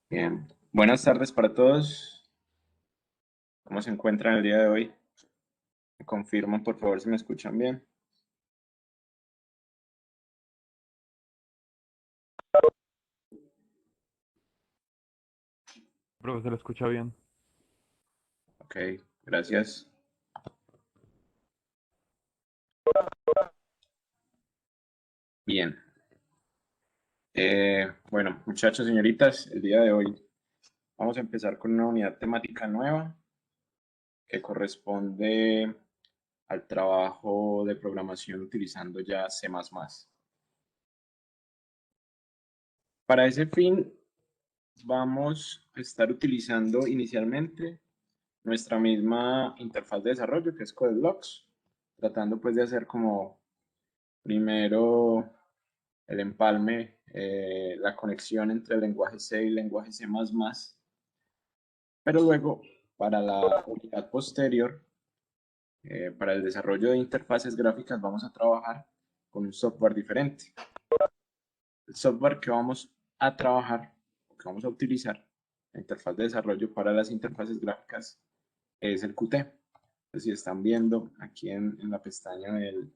Bien, buenas tardes para todos. ¿Cómo se encuentran el día de hoy? Me confirman, por favor, si me escuchan bien. Profesor, ¿lo escucha bien? Ok, gracias. Bien. Bueno, muchachos, señoritas, el día de hoy vamos a empezar con una unidad temática nueva que corresponde al trabajo de programación utilizando ya C++. Para ese fin, vamos a estar utilizando inicialmente nuestra misma interfaz de desarrollo, que es CodeBlocks, tratando pues de hacer como primero el empalme, la conexión entre el lenguaje C y el lenguaje C++, pero luego para la unidad posterior, para el desarrollo de interfaces gráficas, vamos a trabajar con un software diferente. El software que vamos a trabajar, o que vamos a utilizar, la interfaz de desarrollo para las interfaces gráficas, es el Qt. Entonces, si están viendo aquí en la pestaña del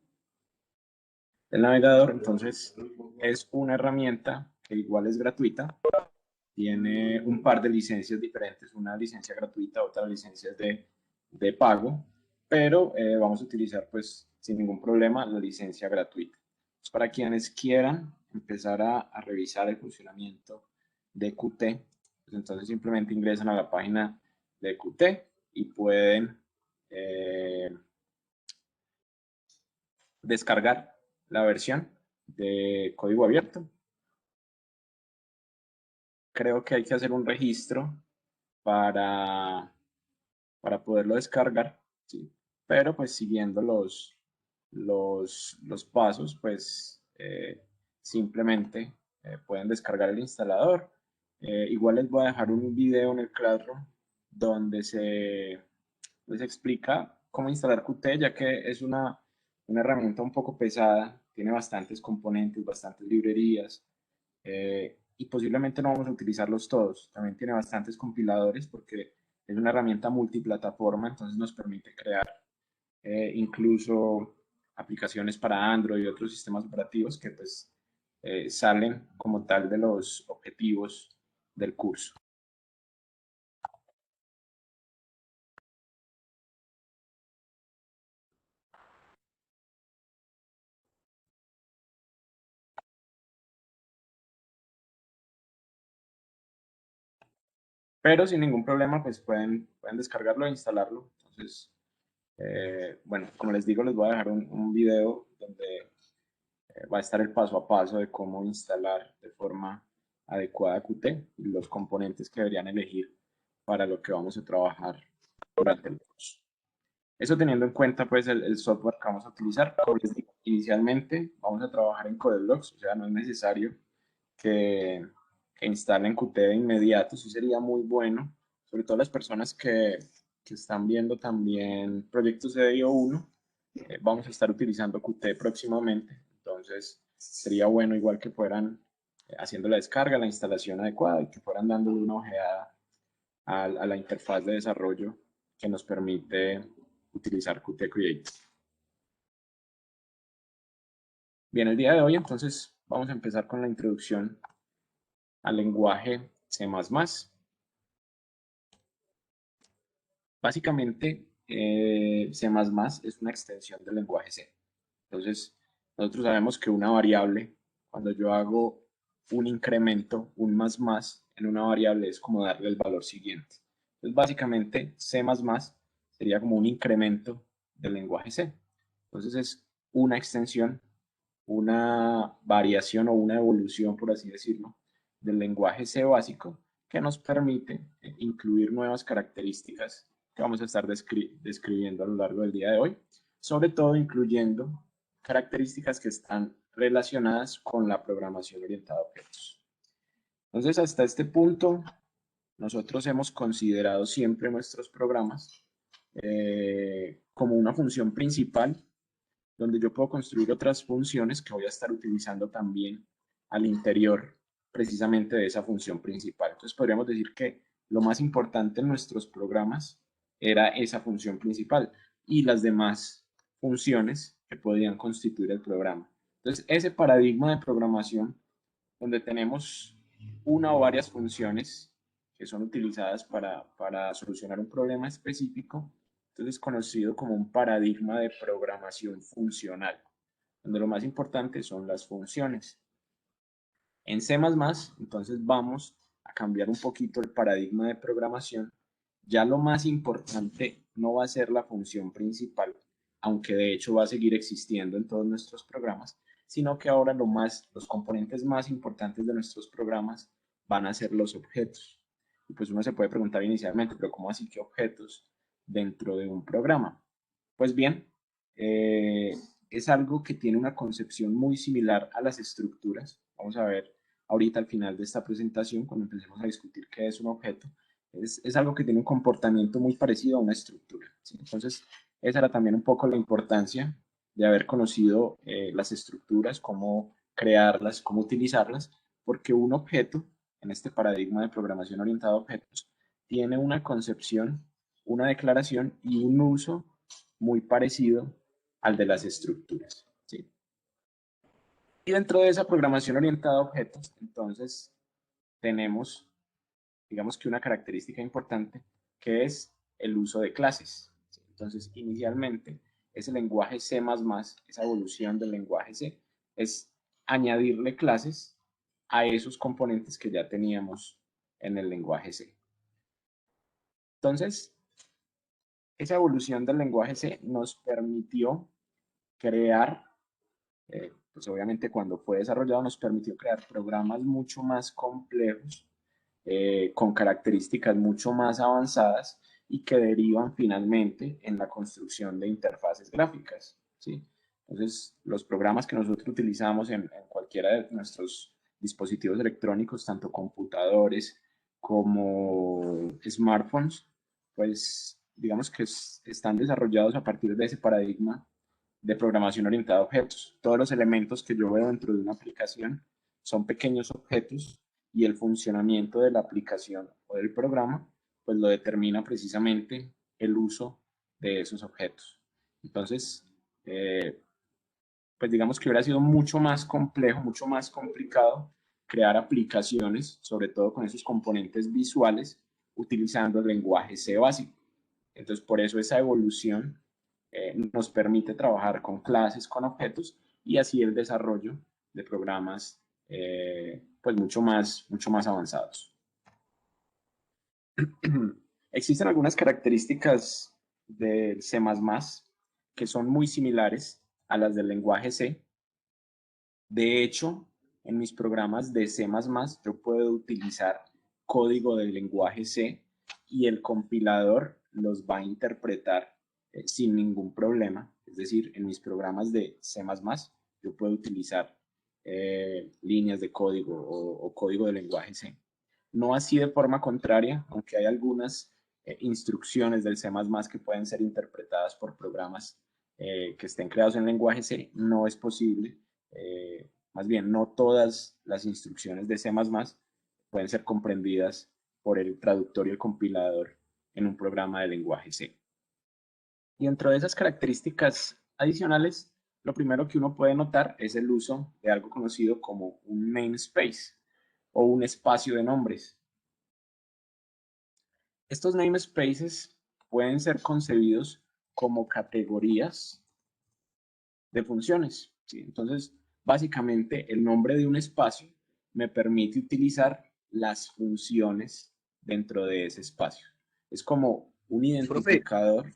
navegador, entonces es una herramienta que igual es gratuita, tiene un par de licencias diferentes, una licencia gratuita, otra licencia de pago, pero vamos a utilizar pues sin ningún problema la licencia gratuita. Pues para quienes quieran empezar a revisar el funcionamiento de Qt, pues entonces simplemente ingresan a la página de Qt y pueden descargar la versión de código abierto. Creo que hay que hacer un registro para, para poderlo descargar, ¿sí? Pero pues siguiendo los pasos, pues simplemente pueden descargar el instalador. Igual les voy a dejar un video en el Classroom donde se les explica cómo instalar Qt, ya que es una herramienta un poco pesada, tiene bastantes componentes, bastantes librerías, y posiblemente no vamos a utilizarlos todos. También tiene bastantes compiladores porque es una herramienta multiplataforma, entonces nos permite crear incluso aplicaciones para Android y otros sistemas operativos que pues salen como tal de los objetivos del curso. Pero sin ningún problema pues pueden descargarlo e instalarlo. Entonces, bueno, como les digo, les voy a dejar un video donde va a estar el paso a paso de cómo instalar de forma adecuada Qt y los componentes que deberían elegir para lo que vamos a trabajar durante el curso. Eso teniendo en cuenta pues el software que vamos a utilizar. Como les digo, inicialmente vamos a trabajar en CodeBlocks, o sea, no es necesario que, que instalen Qt de inmediato, sí sería muy bueno, sobre todo las personas que están viendo también proyectos de DIO1, vamos a estar utilizando Qt próximamente, entonces sería bueno igual que fueran haciendo la descarga, la instalación adecuada y que fueran dándole una ojeada a la interfaz de desarrollo que nos permite utilizar Qt Create. Bien, el día de hoy entonces vamos a empezar con la introducción al lenguaje C++. Básicamente, C++ es una extensión del lenguaje C. Entonces, nosotros sabemos que una variable, cuando yo hago un incremento, un más en una variable, es como darle el valor siguiente. Entonces, básicamente, C++ sería como un incremento del lenguaje C. Entonces, es una extensión, una variación o una evolución, por así decirlo, del lenguaje C básico que nos permite incluir nuevas características que vamos a estar describiendo a lo largo del día de hoy, sobre todo incluyendo características que están relacionadas con la programación orientada a objetos. Entonces, hasta este punto, nosotros hemos considerado siempre nuestros programas como una función principal, donde yo puedo construir otras funciones que voy a estar utilizando también al interior precisamente de esa función principal. Entonces podríamos decir que lo más importante en nuestros programas era esa función principal y las demás funciones que podían constituir el programa. Entonces ese paradigma de programación donde tenemos una o varias funciones que son utilizadas para solucionar un problema específico, entonces conocido como un paradigma de programación funcional, donde lo más importante son las funciones. En C++, entonces vamos a cambiar un poquito el paradigma de programación. Ya lo más importante no va a ser la función principal, aunque de hecho va a seguir existiendo en todos nuestros programas, sino que ahora los componentes más importantes de nuestros programas van a ser los objetos. Y pues uno se puede preguntar inicialmente, pero ¿cómo así que objetos dentro de un programa? Pues bien, eh, es algo que tiene una concepción muy similar a las estructuras. Vamos a ver ahorita al final de esta presentación, cuando empecemos a discutir qué es un objeto, es algo que tiene un comportamiento muy parecido a una estructura, ¿sí? Entonces, esa era también un poco la importancia de haber conocido las estructuras, cómo crearlas, cómo utilizarlas, porque un objeto, en este paradigma de programación orientada a objetos, tiene una concepción, una declaración y un uso muy parecido al de las estructuras, ¿sí? Y dentro de esa programación orientada a objetos, entonces tenemos, digamos que una característica importante, que es el uso de clases, ¿sí? Entonces, inicialmente, ese lenguaje C++, esa evolución del lenguaje C, es añadirle clases a esos componentes que ya teníamos en el lenguaje C. Entonces, esa evolución del lenguaje C nos permitió crear, pues obviamente cuando fue desarrollado nos permitió crear programas mucho más complejos, con características mucho más avanzadas y que derivan finalmente en la construcción de interfaces gráficas, ¿sí? Entonces, los programas que nosotros utilizamos en cualquiera de nuestros dispositivos electrónicos, tanto computadores como smartphones, pues digamos que están desarrollados a partir de ese paradigma de programación orientada a objetos. Todos los elementos que yo veo dentro de una aplicación son pequeños objetos y el funcionamiento de la aplicación o del programa pues lo determina precisamente el uso de esos objetos. Entonces, pues digamos que hubiera sido mucho más complejo, mucho más complicado crear aplicaciones, sobre todo con esos componentes visuales, utilizando el lenguaje C básico. Entonces, por eso esa evolución nos permite trabajar con clases, con objetos y así el desarrollo de programas pues mucho más avanzados. Existen algunas características del C++ que son muy similares a las del lenguaje C. De hecho, en mis programas de C++ yo puedo utilizar código del lenguaje C y el compilador los va a interpretar sin ningún problema. Es decir, en mis programas de C++ yo puedo utilizar líneas de código o código del lenguaje C. No así de forma contraria, aunque hay algunas instrucciones del C++ que pueden ser interpretadas por programas que estén creados en lenguaje C, no es posible. Más bien, no todas las instrucciones de C++ pueden ser comprendidas por el traductor y el compilador en un programa de lenguaje C. Y dentro de esas características adicionales, lo primero que uno puede notar es el uso de algo conocido como un namespace o un espacio de nombres. Estos namespaces pueden ser concebidos como categorías de funciones, ¿sí? Entonces, básicamente, el nombre de un espacio me permite utilizar las funciones dentro de ese espacio. Es como un Profe, identificador.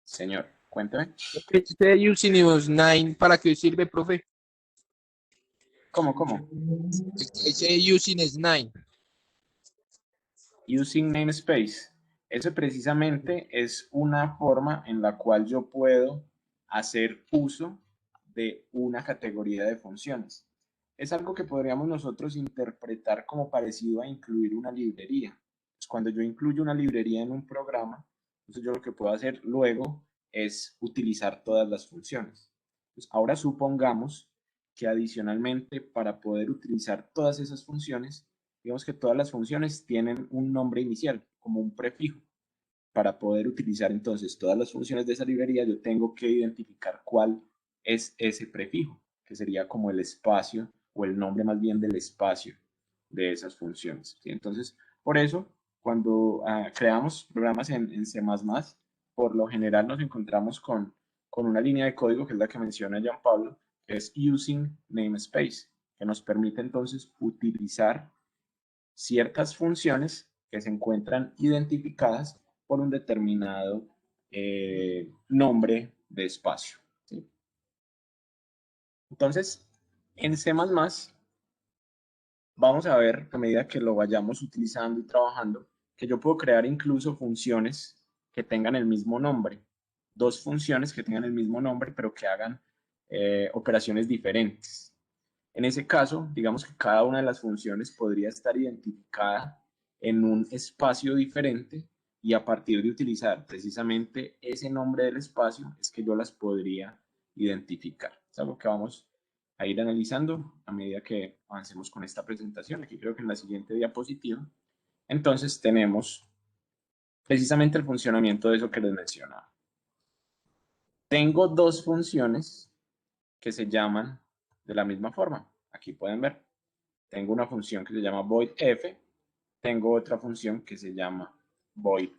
Señor, cuéntame. este using is 9, ¿para qué sirve, profe? ¿Cómo? Ese using is 9. Using namespace. Eso precisamente es una forma en la cual yo puedo hacer uso de una categoría de funciones. Es algo que podríamos nosotros interpretar como parecido a incluir una librería. Pues cuando yo incluyo una librería en un programa, entonces yo lo que puedo hacer luego es utilizar todas las funciones. Pues ahora supongamos que adicionalmente para poder utilizar todas esas funciones, digamos que todas las funciones tienen un nombre inicial, como un prefijo. Para poder utilizar entonces todas las funciones de esa librería, yo tengo que identificar cuál es ese prefijo, que sería como el espacio o el nombre más bien del espacio de esas funciones. ¿Sí? Entonces, por eso, cuando creamos programas en C++, por lo general nos encontramos con una línea de código, que es la que menciona Gianpablo, que es using namespace, que nos permite entonces utilizar ciertas funciones que se encuentran identificadas por un determinado nombre de espacio. ¿Sí? Entonces, en C++, vamos a ver, a medida que lo vayamos utilizando y trabajando, que yo puedo crear incluso funciones que tengan el mismo nombre. Dos funciones que tengan el mismo nombre, pero que hagan operaciones diferentes. En ese caso, digamos que cada una de las funciones podría estar identificada en un espacio diferente y a partir de utilizar precisamente ese nombre del espacio es que yo las podría identificar. Es algo que vamos a ir analizando a medida que avancemos con esta presentación. Aquí creo que en la siguiente diapositiva. Entonces tenemos precisamente el funcionamiento de eso que les mencionaba. Tengo dos funciones que se llaman de la misma forma. Aquí pueden ver. Tengo una función que se llama voidF, tengo otra función que se llama voidF.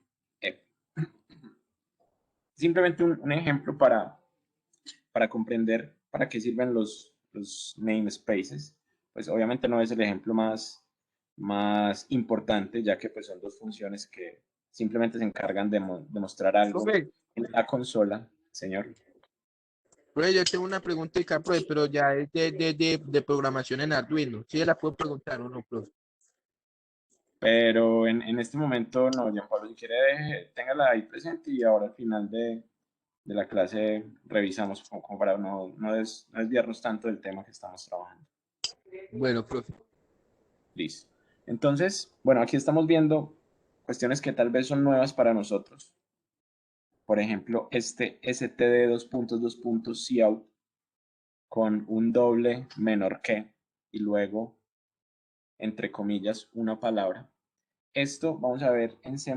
Simplemente un ejemplo para comprender para qué sirven los namespaces. Pues obviamente no es el ejemplo más importante, ya que pues son dos funciones que simplemente se encargan de mostrar algo Profe, en la consola, señor. profe, yo tengo una preguntita, profe, pero ya es de programación en Arduino. ¿Sí la puedo preguntar o no, profe? Pero en este momento no, Gianpablo, si quiere, téngala ahí presente y ahora al final de la clase revisamos como para no desviarnos tanto del tema que estamos trabajando. Bueno, profe. Listo. Entonces, bueno, aquí estamos viendo cuestiones que tal vez son nuevas para nosotros. Por ejemplo, este std:2.2.cout con un doble menor que y luego, entre comillas, una palabra. Esto vamos a ver en C++,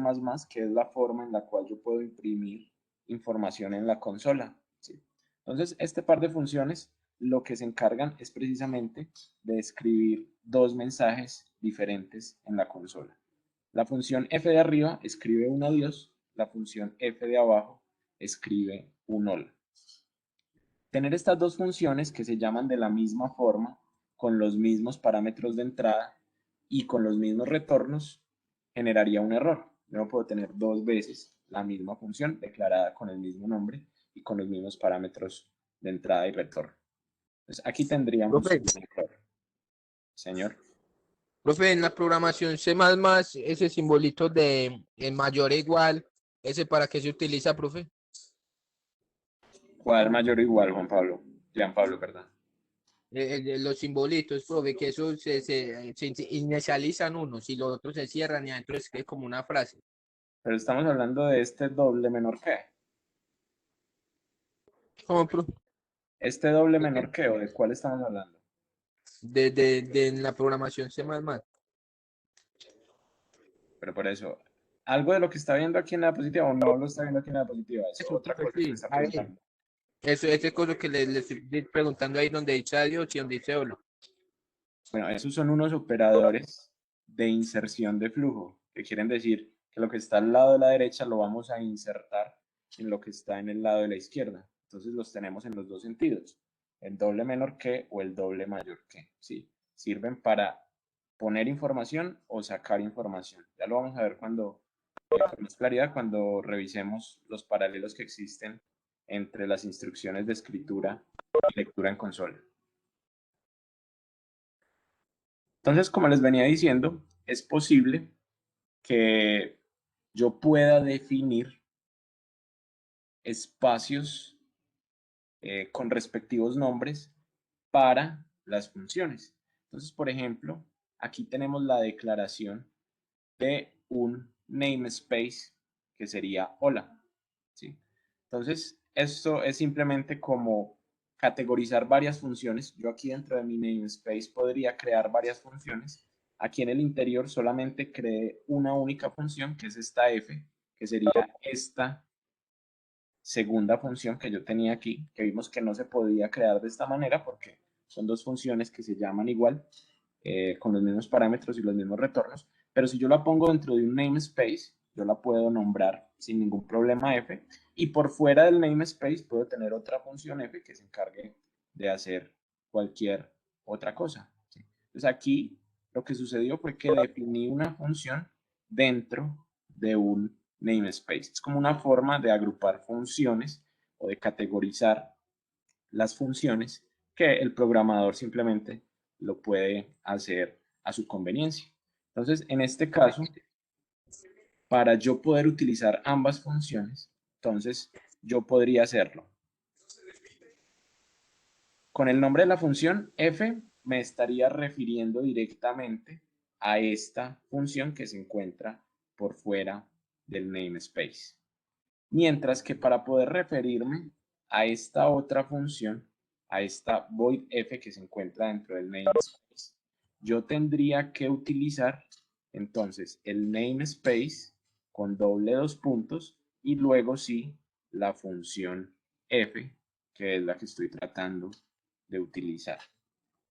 que es la forma en la cual yo puedo imprimir información en la consola. ¿Sí? Entonces, este par de funciones lo que se encargan es precisamente de escribir dos mensajes diferentes en la consola. La función f de arriba escribe un adiós, la función f de abajo escribe un hola. Tener estas dos funciones que se llaman de la misma forma, con los mismos parámetros de entrada y con los mismos retornos, generaría un error. Yo no puedo tener dos veces la misma función declarada con el mismo nombre y con los mismos parámetros de entrada y retorno. Entonces, aquí tendríamos Profe, un error. Señor, profe, en la programación C++, ese simbolito de el mayor e igual, ¿ese para qué se utiliza, profe? ¿cuál mayor o igual, Juan Pablo? Jean Pablo, perdón. Los simbolitos, profe, que eso se inicializan unos y los otros se cierran y adentro es que es como una frase. Pero estamos hablando de este doble menor que. ¿Cómo, profe? Este doble menor que, ¿o de cuál estamos hablando? En la programación C++. Pero por eso, algo de lo que está viendo aquí en la diapositiva o no lo está viendo aquí en la diapositiva, es Eso, otra profe, cosa que le sí. está A ver, preguntando. eso, ese cosa que le estoy preguntando ahí donde dice adiós y donde dice hola. Bueno, esos son unos operadores de inserción de flujo, que quieren decir que lo que está al lado de la derecha lo vamos a insertar en lo que está en el lado de la izquierda. Entonces los tenemos en los dos sentidos, el doble menor que o el doble mayor que. Sí, sirven para poner información o sacar información. Ya lo vamos a ver con más claridad cuando revisemos los paralelos que existen entre las instrucciones de escritura y lectura en consola. Entonces, como les venía diciendo, es posible que yo pueda definir espacios con respectivos nombres para las funciones. Entonces, por ejemplo, aquí tenemos la declaración de un namespace que sería hola. ¿Sí? Entonces, esto es simplemente como categorizar varias funciones. Yo aquí dentro de mi namespace podría crear varias funciones. Aquí en el interior solamente creé una única función, que es esta f, que sería esta segunda función que yo tenía aquí, que vimos que no se podía crear de esta manera porque son dos funciones que se llaman igual, con los mismos parámetros y los mismos retornos, pero si yo la pongo dentro de un namespace, yo la puedo nombrar sin ningún problema f, y por fuera del namespace puedo tener otra función f que se encargue de hacer cualquier otra cosa, ¿sí? Entonces aquí lo que sucedió fue que definí una función dentro de un namespace. Es como una forma de agrupar funciones o de categorizar las funciones que el programador simplemente lo puede hacer a su conveniencia. Entonces, en este caso, para yo poder utilizar ambas funciones, entonces yo podría hacerlo. Con el nombre de la función f me estaría refiriendo directamente a esta función que se encuentra por fuera del namespace. Mientras que para poder referirme a esta otra función, a esta void f que se encuentra dentro del namespace, yo tendría que utilizar entonces el namespace con doble dos puntos y luego sí la función f, que es la que estoy tratando de utilizar.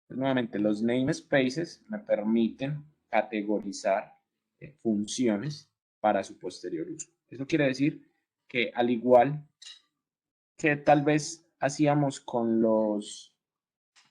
Entonces, nuevamente, los namespaces me permiten categorizar funciones para su posterior uso. Eso quiere decir que al igual que tal vez hacíamos con los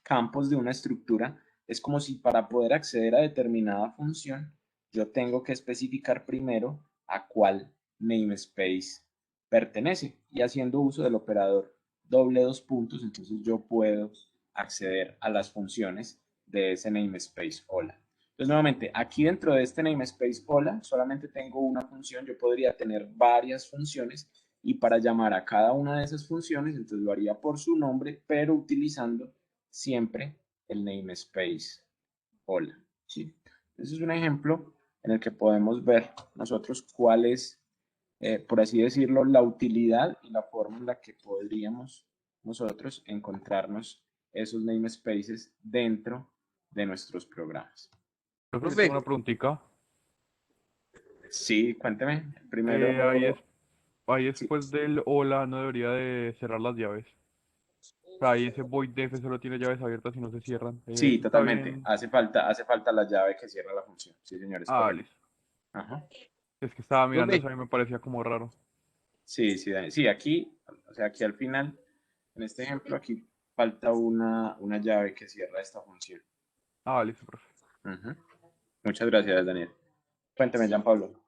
campos de una estructura, es como si para poder acceder a determinada función, yo tengo que especificar primero a cuál namespace pertenece. Y haciendo uso del operador doble dos puntos, entonces yo puedo acceder a las funciones de ese namespace hola. Entonces, nuevamente, aquí dentro de este namespace hola, solamente tengo una función. Yo podría tener varias funciones y para llamar a cada una de esas funciones, entonces lo haría por su nombre, pero utilizando siempre el namespace hola, ¿sí? Ese es un ejemplo en el que podemos ver nosotros cuál es, por así decirlo, la utilidad y la forma en la que podríamos nosotros encontrarnos esos namespaces dentro de nuestros programas. Profe, yo tengo Profe, una preguntita. Sí, cuénteme. Primero, Ahí es, ahí sí, después del hola no debería de cerrar las llaves. O sea, ahí ese void def solo tiene llaves abiertas y no se cierran. sí, Eso está totalmente. bien. Hace falta la llave que cierra la función. Sí, señor, es Ah, correcto. listo. Ajá. Es que estaba mirando eso profe, y me parecía como raro. Sí, sí, sí, aquí, o sea, aquí al final, en este ejemplo, aquí falta una llave que cierra esta función. Ah, listo, profe. Ujú. Muchas gracias, Daniel. Cuénteme, Jean Pablo.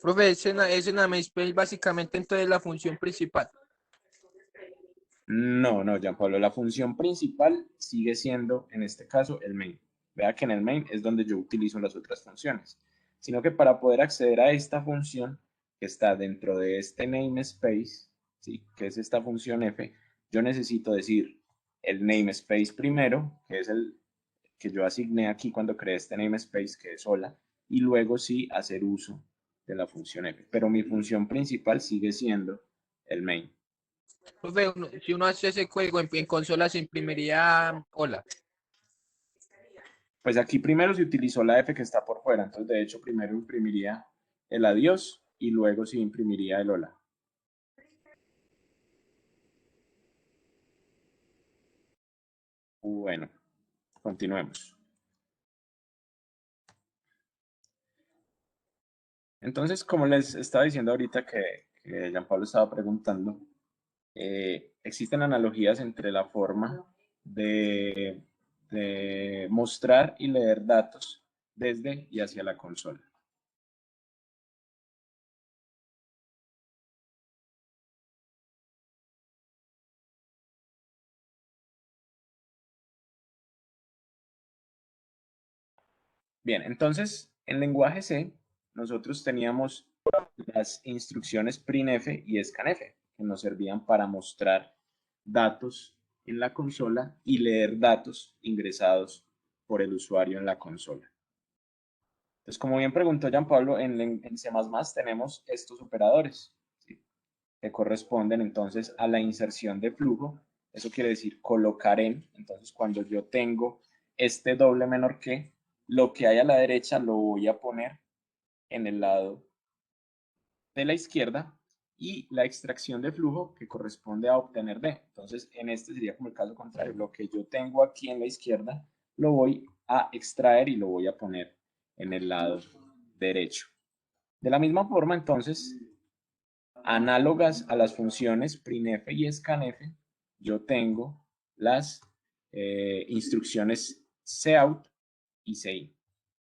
profe, ese namespace básicamente entonces la función principal. No, no, Jean Pablo, la función principal sigue siendo, en este caso, el main. Vea que en el main es donde yo utilizo las otras funciones. Sino que para poder acceder a esta función que está dentro de este namespace, ¿sí? Que es esta función f, yo necesito decir el namespace primero, que es el que yo asigné aquí cuando creé este namespace, que es hola, y luego sí hacer uso de la función f. Pero mi función principal sigue siendo el main. Profe, si uno hace ese código en consola se imprimiría hola. Pues aquí primero se utilizó la F que está por fuera, entonces de hecho primero imprimiría el adiós y luego sí imprimiría el hola. Bueno, continuemos. Entonces, como les estaba diciendo ahorita que Jean Pablo estaba preguntando, existen analogías entre la forma de mostrar y leer datos desde y hacia la consola. Bien, entonces en lenguaje C nosotros teníamos las instrucciones printf y scanf que nos servían para mostrar datos en la consola y leer datos ingresados por el usuario en la consola. Entonces, como bien preguntó Jean Pablo, en C++ tenemos estos operadores, ¿sí? Que corresponden entonces a la inserción de flujo, eso quiere decir colocar en. Entonces, cuando yo tengo este doble menor que, lo que hay a la derecha lo voy a poner en el lado de la izquierda y la extracción de flujo que corresponde a obtener D. Entonces, en este sería como el caso contrario. Lo que yo tengo aquí en la izquierda lo voy a extraer y lo voy a poner en el lado derecho. De la misma forma, entonces, análogas a las funciones printf y scanf, yo tengo las instrucciones cout y cin.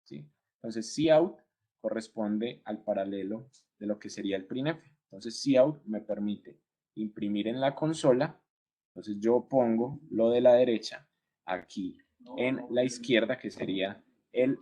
¿Sí? Entonces, cout corresponde al paralelo de lo que sería el printf. Entonces, cout me permite imprimir en la consola. Entonces, yo pongo lo de la derecha aquí en la izquierda, que sería el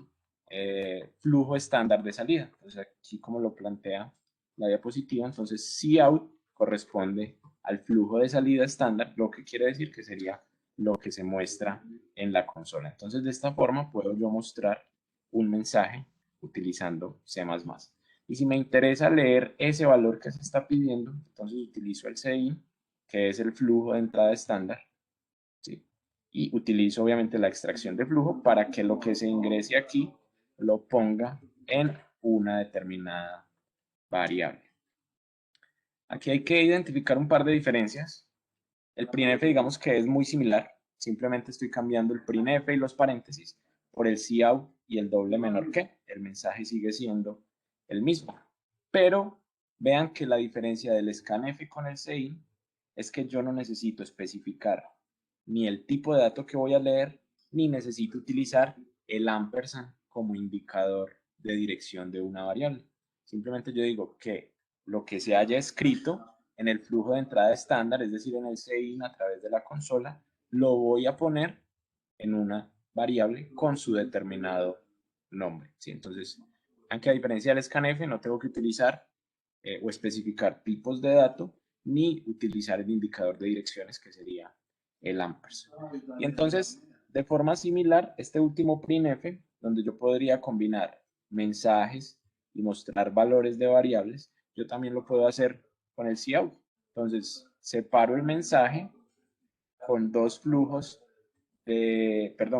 flujo estándar de salida. Entonces, aquí como lo plantea la diapositiva, entonces cout corresponde al flujo de salida estándar, lo que quiere decir que sería lo que se muestra en la consola. Entonces, de esta forma puedo yo mostrar un mensaje utilizando C++. Y si me interesa leer ese valor que se está pidiendo, entonces utilizo el CIN, que es el flujo de entrada estándar, ¿sí? Y utilizo obviamente la extracción de flujo para que lo que se ingrese aquí lo ponga en una determinada variable. Aquí hay que identificar un par de diferencias. El printf, digamos que es muy similar, simplemente estoy cambiando el printf y los paréntesis por el cout y el doble menor que. El mensaje sigue siendo el mismo. Pero vean que la diferencia del scanf con el cin es que yo no necesito especificar ni el tipo de dato que voy a leer, ni necesito utilizar el ampersand como indicador de dirección de una variable. Simplemente yo digo que lo que se haya escrito en el flujo de entrada estándar, es decir, en el CIN a través de la consola, lo voy a poner en una variable con su determinado nombre. ¿Sí? Entonces, aunque a diferencia del scanf, no tengo que utilizar o especificar tipos de dato, ni utilizar el indicador de direcciones, que sería el ampersand. Y entonces, de forma similar, este último printf, donde yo podría combinar mensajes y mostrar valores de variables, yo también lo puedo hacer con el cout. Entonces, separo el mensaje con dos flujos,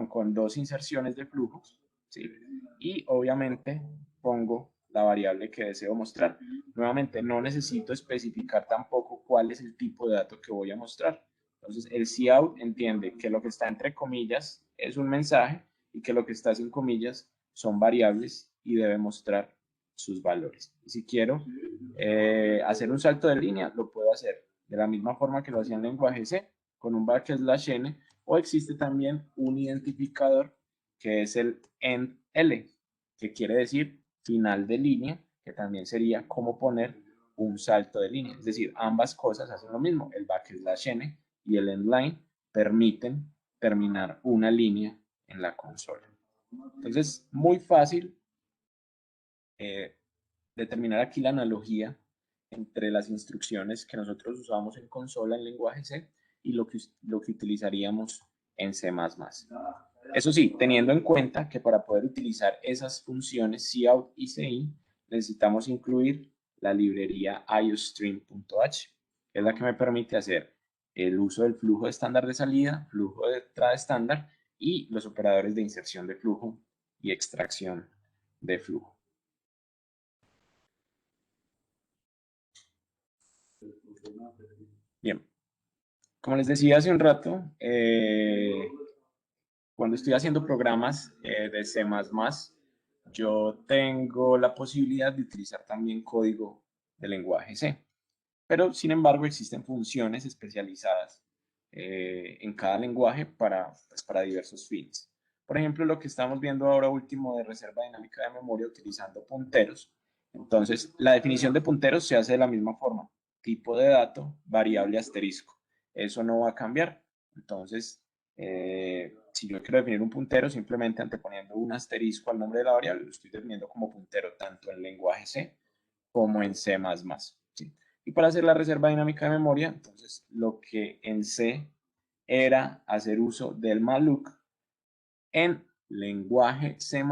con dos inserciones de flujos, ¿sí? Y obviamente pongo la variable que deseo mostrar. Nuevamente, no necesito especificar tampoco cuál es el tipo de dato que voy a mostrar. Entonces, el cout entiende que lo que está entre comillas es un mensaje y que lo que está sin comillas son variables y debe mostrar sus valores. Y si quiero hacer un salto de línea, lo puedo hacer de la misma forma que lo hacía en lenguaje C, con un \n, o existe también un identificador que es el endl, que quiere decir final de línea, que también sería como poner un salto de línea. Es decir, ambas cosas hacen lo mismo. El \n y el endline permiten terminar una línea en la consola. Entonces, muy fácil determinar aquí la analogía entre las instrucciones que nosotros usamos en consola en lenguaje C y lo que utilizaríamos en C++. Eso sí, teniendo en cuenta que para poder utilizar esas funciones cout y cin, necesitamos incluir la librería iostream.h, que es la que me permite hacer el uso del flujo estándar de salida, flujo de entrada estándar y los operadores de inserción de flujo y extracción de flujo. Bien, como les decía hace un rato, cuando estoy haciendo programas de C++, yo tengo la posibilidad de utilizar también código de lenguaje C. Pero, sin embargo, existen funciones especializadas en cada lenguaje para diversos fines. Por ejemplo, lo que estamos viendo ahora último de reserva dinámica de memoria utilizando punteros. Entonces, la definición de punteros se hace de la misma forma. Tipo de dato, variable asterisco. Eso no va a cambiar. Entonces, si yo quiero definir un puntero, simplemente anteponiendo un asterisco al nombre de la variable, lo estoy definiendo como puntero tanto en lenguaje C como en C++. ¿Sí? Y para hacer la reserva dinámica de memoria, entonces lo que en C era hacer uso del malloc, en lenguaje C++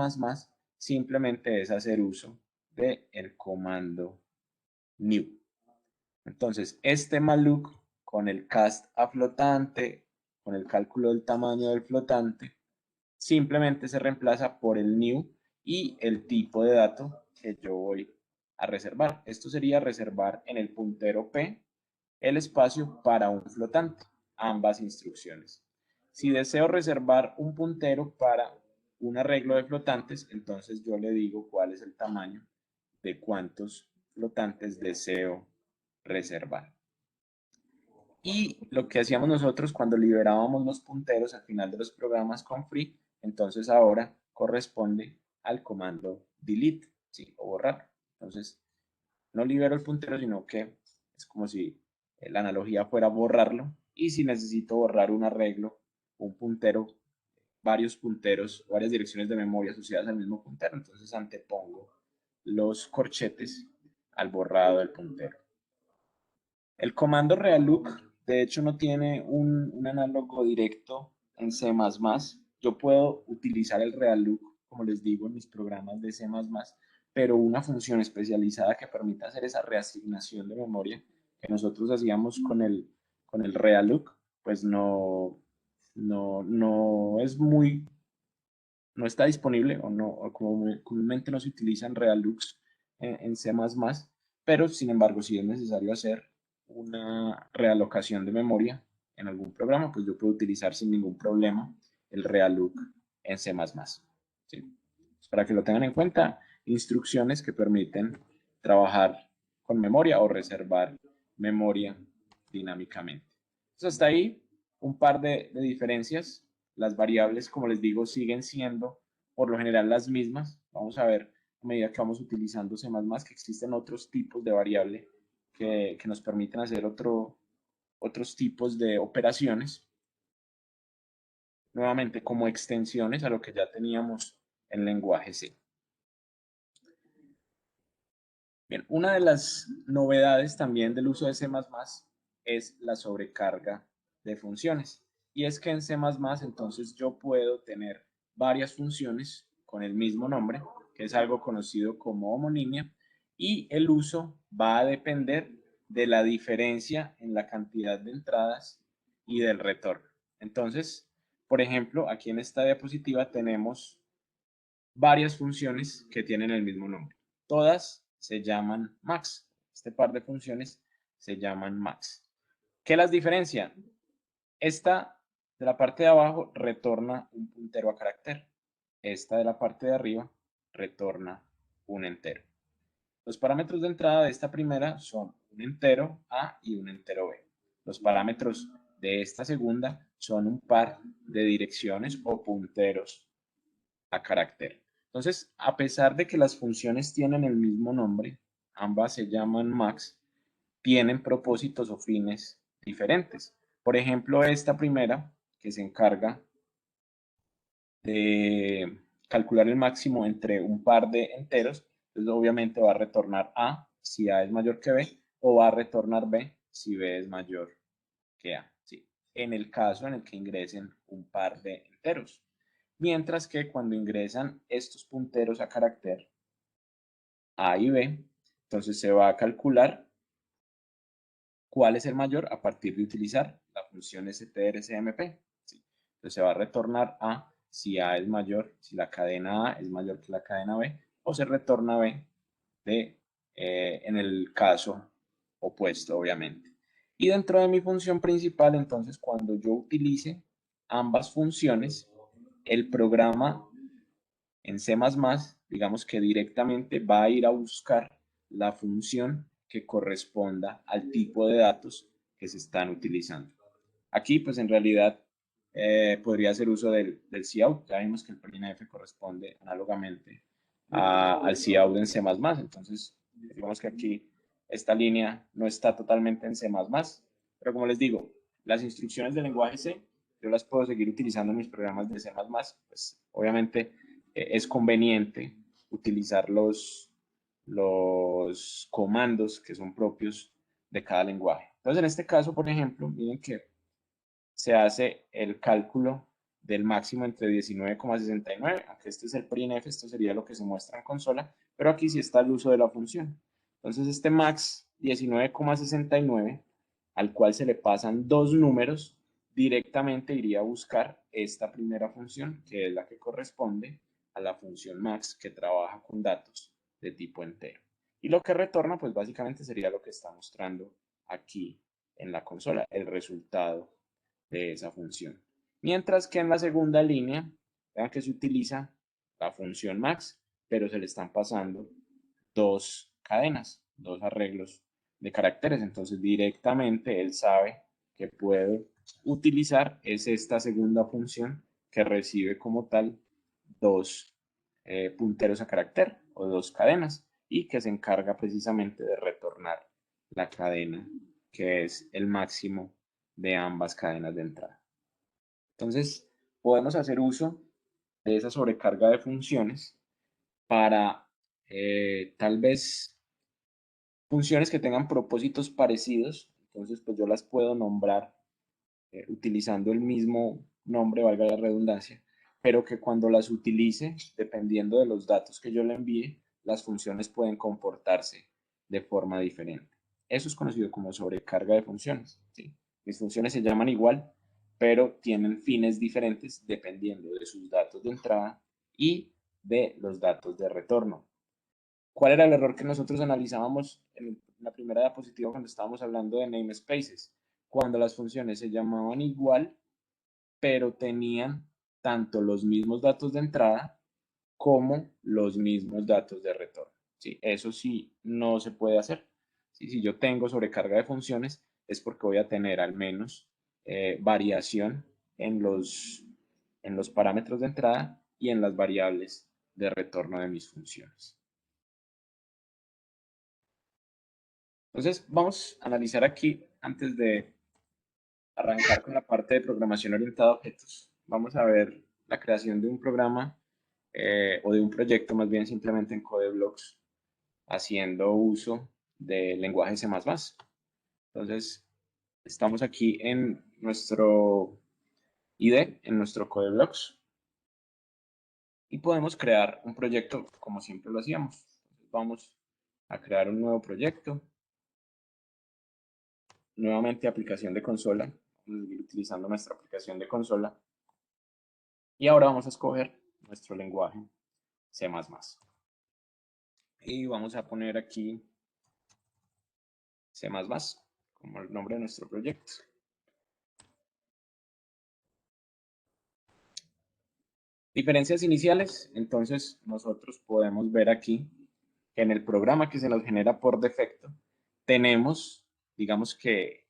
simplemente es hacer uso del comando new. Entonces, este malloc con el cast a flotante, con el cálculo del tamaño del flotante, simplemente se reemplaza por el new y el tipo de dato que yo voy a reservar. Esto sería reservar en el puntero P el espacio para un flotante, ambas instrucciones. Si deseo reservar un puntero para un arreglo de flotantes, entonces yo le digo cuál es el tamaño de cuántos flotantes deseo reservar. Y lo que hacíamos nosotros cuando liberábamos los punteros al final de los programas con free, entonces ahora corresponde al comando delete, ¿sí? O borrar. Entonces, no libero el puntero, sino que es como si la analogía fuera borrarlo. Y si necesito borrar un arreglo, un puntero, varios punteros, varias direcciones de memoria asociadas al mismo puntero, entonces antepongo los corchetes al borrado del puntero. El comando realook, de hecho, no tiene un análogo directo en C++. Yo puedo utilizar el realook, como les digo, en mis programas de C++, pero una función especializada que permita hacer esa reasignación de memoria que nosotros hacíamos con el realook, pues no es muy, no está disponible o no, o como comúnmente no se utilizan realooks en C++, pero sin embargo, si es necesario hacer una realocación de memoria en algún programa, pues yo puedo utilizar sin ningún problema el realook en C++. ¿Sí? Para que lo tengan en cuenta, instrucciones que permiten trabajar con memoria o reservar memoria dinámicamente. Entonces, hasta ahí un par de diferencias. Las variables, como les digo, siguen siendo por lo general las mismas. Vamos a ver a medida que vamos utilizando C++ que existen otros tipos de variable que nos permiten hacer otros tipos de operaciones. Nuevamente, como extensiones a lo que ya teníamos en lenguaje C. Bien, una de las novedades también del uso de C++ es la sobrecarga de funciones. Y es que en C++ entonces yo puedo tener varias funciones con el mismo nombre, que es algo conocido como homonimia, y el uso va a depender de la diferencia en la cantidad de entradas y del retorno. Entonces, por ejemplo, aquí en esta diapositiva tenemos varias funciones que tienen el mismo nombre. Todas se llaman max. Este par de funciones se llaman max. ¿Qué las diferencia? Esta de la parte de abajo retorna un puntero a carácter. Esta de la parte de arriba retorna un entero. Los parámetros de entrada de esta primera son un entero A y un entero B. Los parámetros de esta segunda son un par de direcciones o punteros a carácter. Entonces, a pesar de que las funciones tienen el mismo nombre, ambas se llaman max, tienen propósitos o fines diferentes. Por ejemplo, esta primera, que se encarga de calcular el máximo entre un par de enteros, entonces obviamente va a retornar A si A es mayor que B, o va a retornar B si B es mayor que A. ¿Sí? En el caso en el que ingresen un par de enteros. Mientras que cuando ingresan estos punteros a carácter A y B, entonces se va a calcular cuál es el mayor a partir de utilizar la función strcmp. ¿Sí? Entonces se va a retornar A si A es mayor, si la cadena A es mayor que la cadena B, o se retorna B en el caso opuesto, obviamente. Y dentro de mi función principal, entonces, cuando yo utilice ambas funciones, el programa en C++, digamos que directamente va a ir a buscar la función que corresponda al tipo de datos que se están utilizando. Aquí, pues en realidad, podría hacer uso del cout. Ya vimos que el printf corresponde análogamente al cout en C++. Entonces, digamos que aquí esta línea no está totalmente en C++, pero como les digo, las instrucciones del lenguaje C, yo las puedo seguir utilizando en mis programas de C++, pues obviamente es conveniente utilizar los comandos que son propios de cada lenguaje. Entonces, en este caso, por ejemplo, miren que se hace el cálculo del máximo entre 19,69, aunque este es el printf, esto sería lo que se muestra en consola, pero aquí sí está el uso de la función. Entonces, este max 19,69 al cual se le pasan dos números, directamente iría a buscar esta primera función, que es la que corresponde a la función max, que trabaja con datos de tipo entero. Y lo que retorna, pues básicamente sería lo que está mostrando aquí en la consola, el resultado de esa función. Mientras que en la segunda línea, vean que se utiliza la función max, pero se le están pasando dos cadenas, dos arreglos de caracteres. Entonces directamente él sabe que puede utilizar es esta segunda función que recibe como tal dos punteros a carácter o dos cadenas y que se encarga precisamente de retornar la cadena que es el máximo de ambas cadenas de entrada. Entonces podemos hacer uso de esa sobrecarga de funciones para tal vez funciones que tengan propósitos parecidos. Entonces pues yo las puedo nombrar utilizando el mismo nombre, valga la redundancia, pero que cuando las utilice, dependiendo de los datos que yo le envíe, las funciones pueden comportarse de forma diferente. Eso es conocido como sobrecarga de funciones. ¿Sí? Mis funciones se llaman igual, pero tienen fines diferentes dependiendo de sus datos de entrada y de los datos de retorno. ¿Cuál era el error que nosotros analizábamos en la primera diapositiva cuando estábamos hablando de namespaces? Cuando las funciones se llamaban igual, pero tenían tanto los mismos datos de entrada como los mismos datos de retorno. ¿Sí? Eso sí no se puede hacer. ¿Sí? Si yo tengo sobrecarga de funciones, es porque voy a tener al menos variación en los parámetros de entrada y en las variables de retorno de mis funciones. Entonces, vamos a analizar aquí, antes de arrancar con la parte de programación orientada a objetos, vamos a ver la creación de un programa o de un proyecto, más bien simplemente en CodeBlocks, haciendo uso del lenguaje C++. Entonces, estamos aquí en nuestro IDE, en nuestro CodeBlocks, y podemos crear un proyecto como siempre lo hacíamos. Entonces, vamos a crear un nuevo proyecto. Nuevamente aplicación de consola. Vamos a seguir utilizando nuestra aplicación de consola. Y ahora vamos a escoger nuestro lenguaje C++. Y vamos a poner aquí C++ como el nombre de nuestro proyecto. Diferencias iniciales. Entonces nosotros podemos ver aquí que en el programa que se nos genera por defecto tenemos, digamos que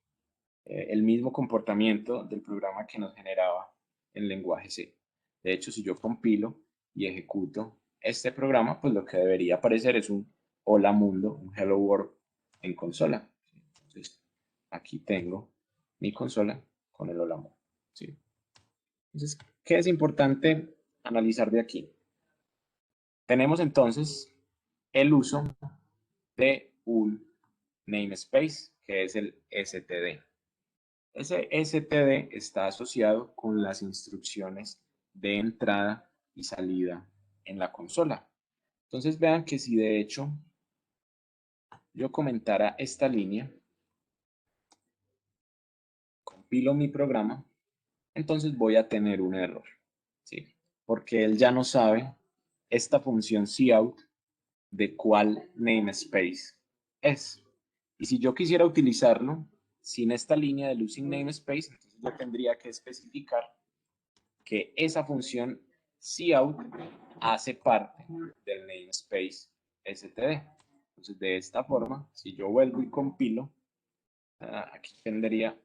el mismo comportamiento del programa que nos generaba el lenguaje C. De hecho, si yo compilo y ejecuto este programa, pues lo que debería aparecer es un hola mundo, un hello world en consola. Entonces, aquí tengo mi consola con el hola mundo. ¿Sí? Entonces, ¿qué es importante analizar de aquí? Tenemos entonces el uso de un namespace, que es el std. Ese std está asociado con las instrucciones de entrada y salida en la consola. Entonces vean que si de hecho yo comentara esta línea, compilo mi programa, entonces voy a tener un error, ¿sí? Porque él ya no sabe esta función cout de cuál namespace es. Y si yo quisiera utilizarlo sin esta línea de using namespace, entonces yo tendría que especificar que esa función cout hace parte del namespace std. Entonces, de esta forma, si yo vuelvo y compilo, aquí tendría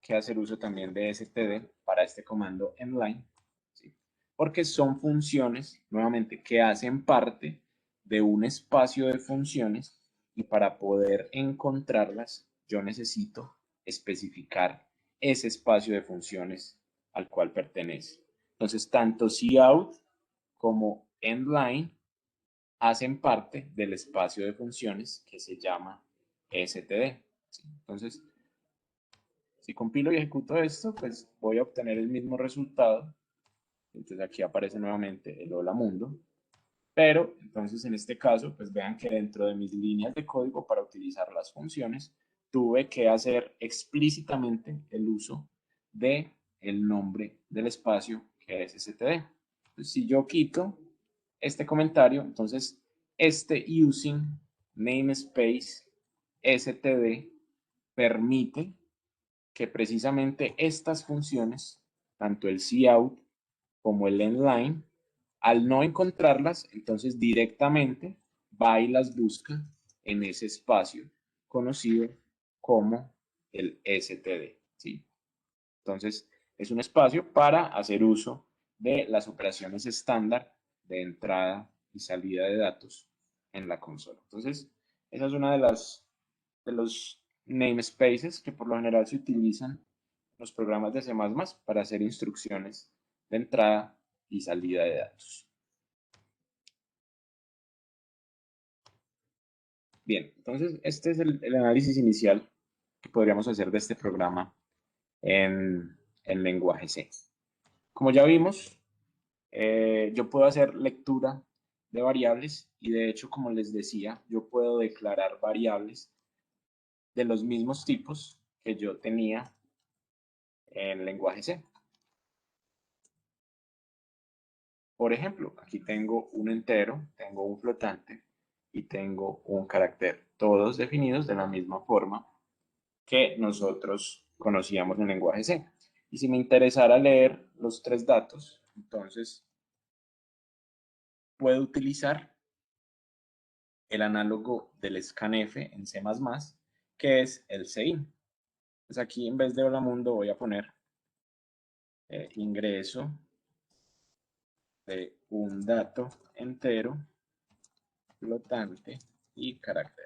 que hacer uso también de std para este comando endline, ¿sí? Porque son funciones, nuevamente, que hacen parte de un espacio de funciones y para poder encontrarlas, yo necesito especificar ese espacio de funciones al cual pertenece. Entonces, tanto cout como endline hacen parte del espacio de funciones que se llama std. ¿Sí? Entonces, si compilo y ejecuto esto, pues voy a obtener el mismo resultado. Entonces aquí aparece nuevamente el hola mundo. Pero entonces en este caso, pues vean que dentro de mis líneas de código para utilizar las funciones, tuve que hacer explícitamente el uso de el nombre del espacio que es std. Entonces, si yo quito este comentario, entonces este using namespace std permite que precisamente estas funciones, tanto el cout como el endline, al no encontrarlas, entonces directamente va y las busca en ese espacio conocido como el std, ¿sí? Entonces, es un espacio para hacer uso de las operaciones estándar de entrada y salida de datos en la consola. Entonces, esa es una de los namespaces que por lo general se utilizan en los programas de C++ para hacer instrucciones de entrada y salida de datos. Bien, entonces este es el análisis inicial que podríamos hacer de este programa en lenguaje C. Como ya vimos, yo puedo hacer lectura de variables y de hecho, como les decía, yo puedo declarar variables de los mismos tipos que yo tenía en lenguaje C. Por ejemplo, aquí tengo un entero, tengo un flotante y tengo un carácter, todos definidos de la misma forma que nosotros conocíamos en lenguaje C. Y si me interesara leer los tres datos, entonces puedo utilizar el análogo del scanf en C++, que es el cin. Pues aquí en vez de hola mundo voy a poner ingreso de un dato entero, flotante y carácter.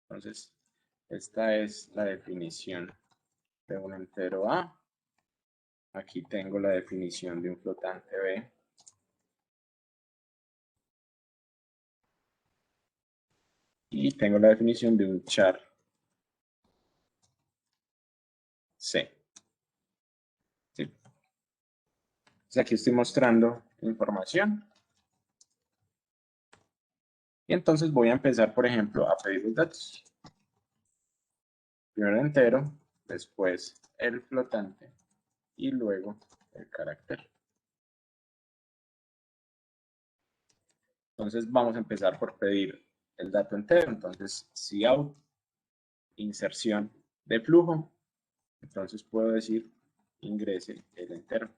Entonces, esta es la definición de un entero A. Aquí tengo la definición de un flotante B. Y tengo la definición de un char C. ¿Sí? Entonces aquí estoy mostrando información. Y entonces voy a empezar, por ejemplo, a pedir los datos. Primero el entero, después el flotante y luego el carácter. Entonces vamos a empezar por pedir el dato entero. Entonces, cout, inserción de flujo. Entonces puedo decir ingrese el entero.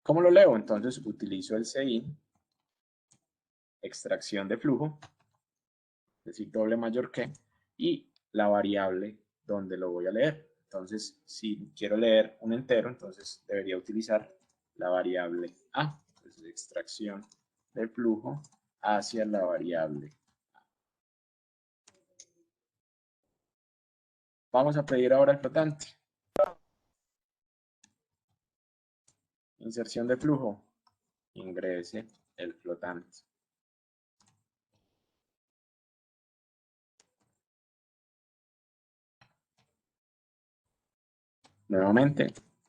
¿Cómo lo leo? Entonces utilizo el cin, extracción de flujo, es decir, doble mayor que, y la variable donde lo voy a leer. Entonces, si quiero leer un entero, entonces debería utilizar la variable A, entonces extracción del flujo hacia la variable A. Vamos a pedir ahora el flotante. Inserción de flujo, ingrese el flotante. Nuevamente,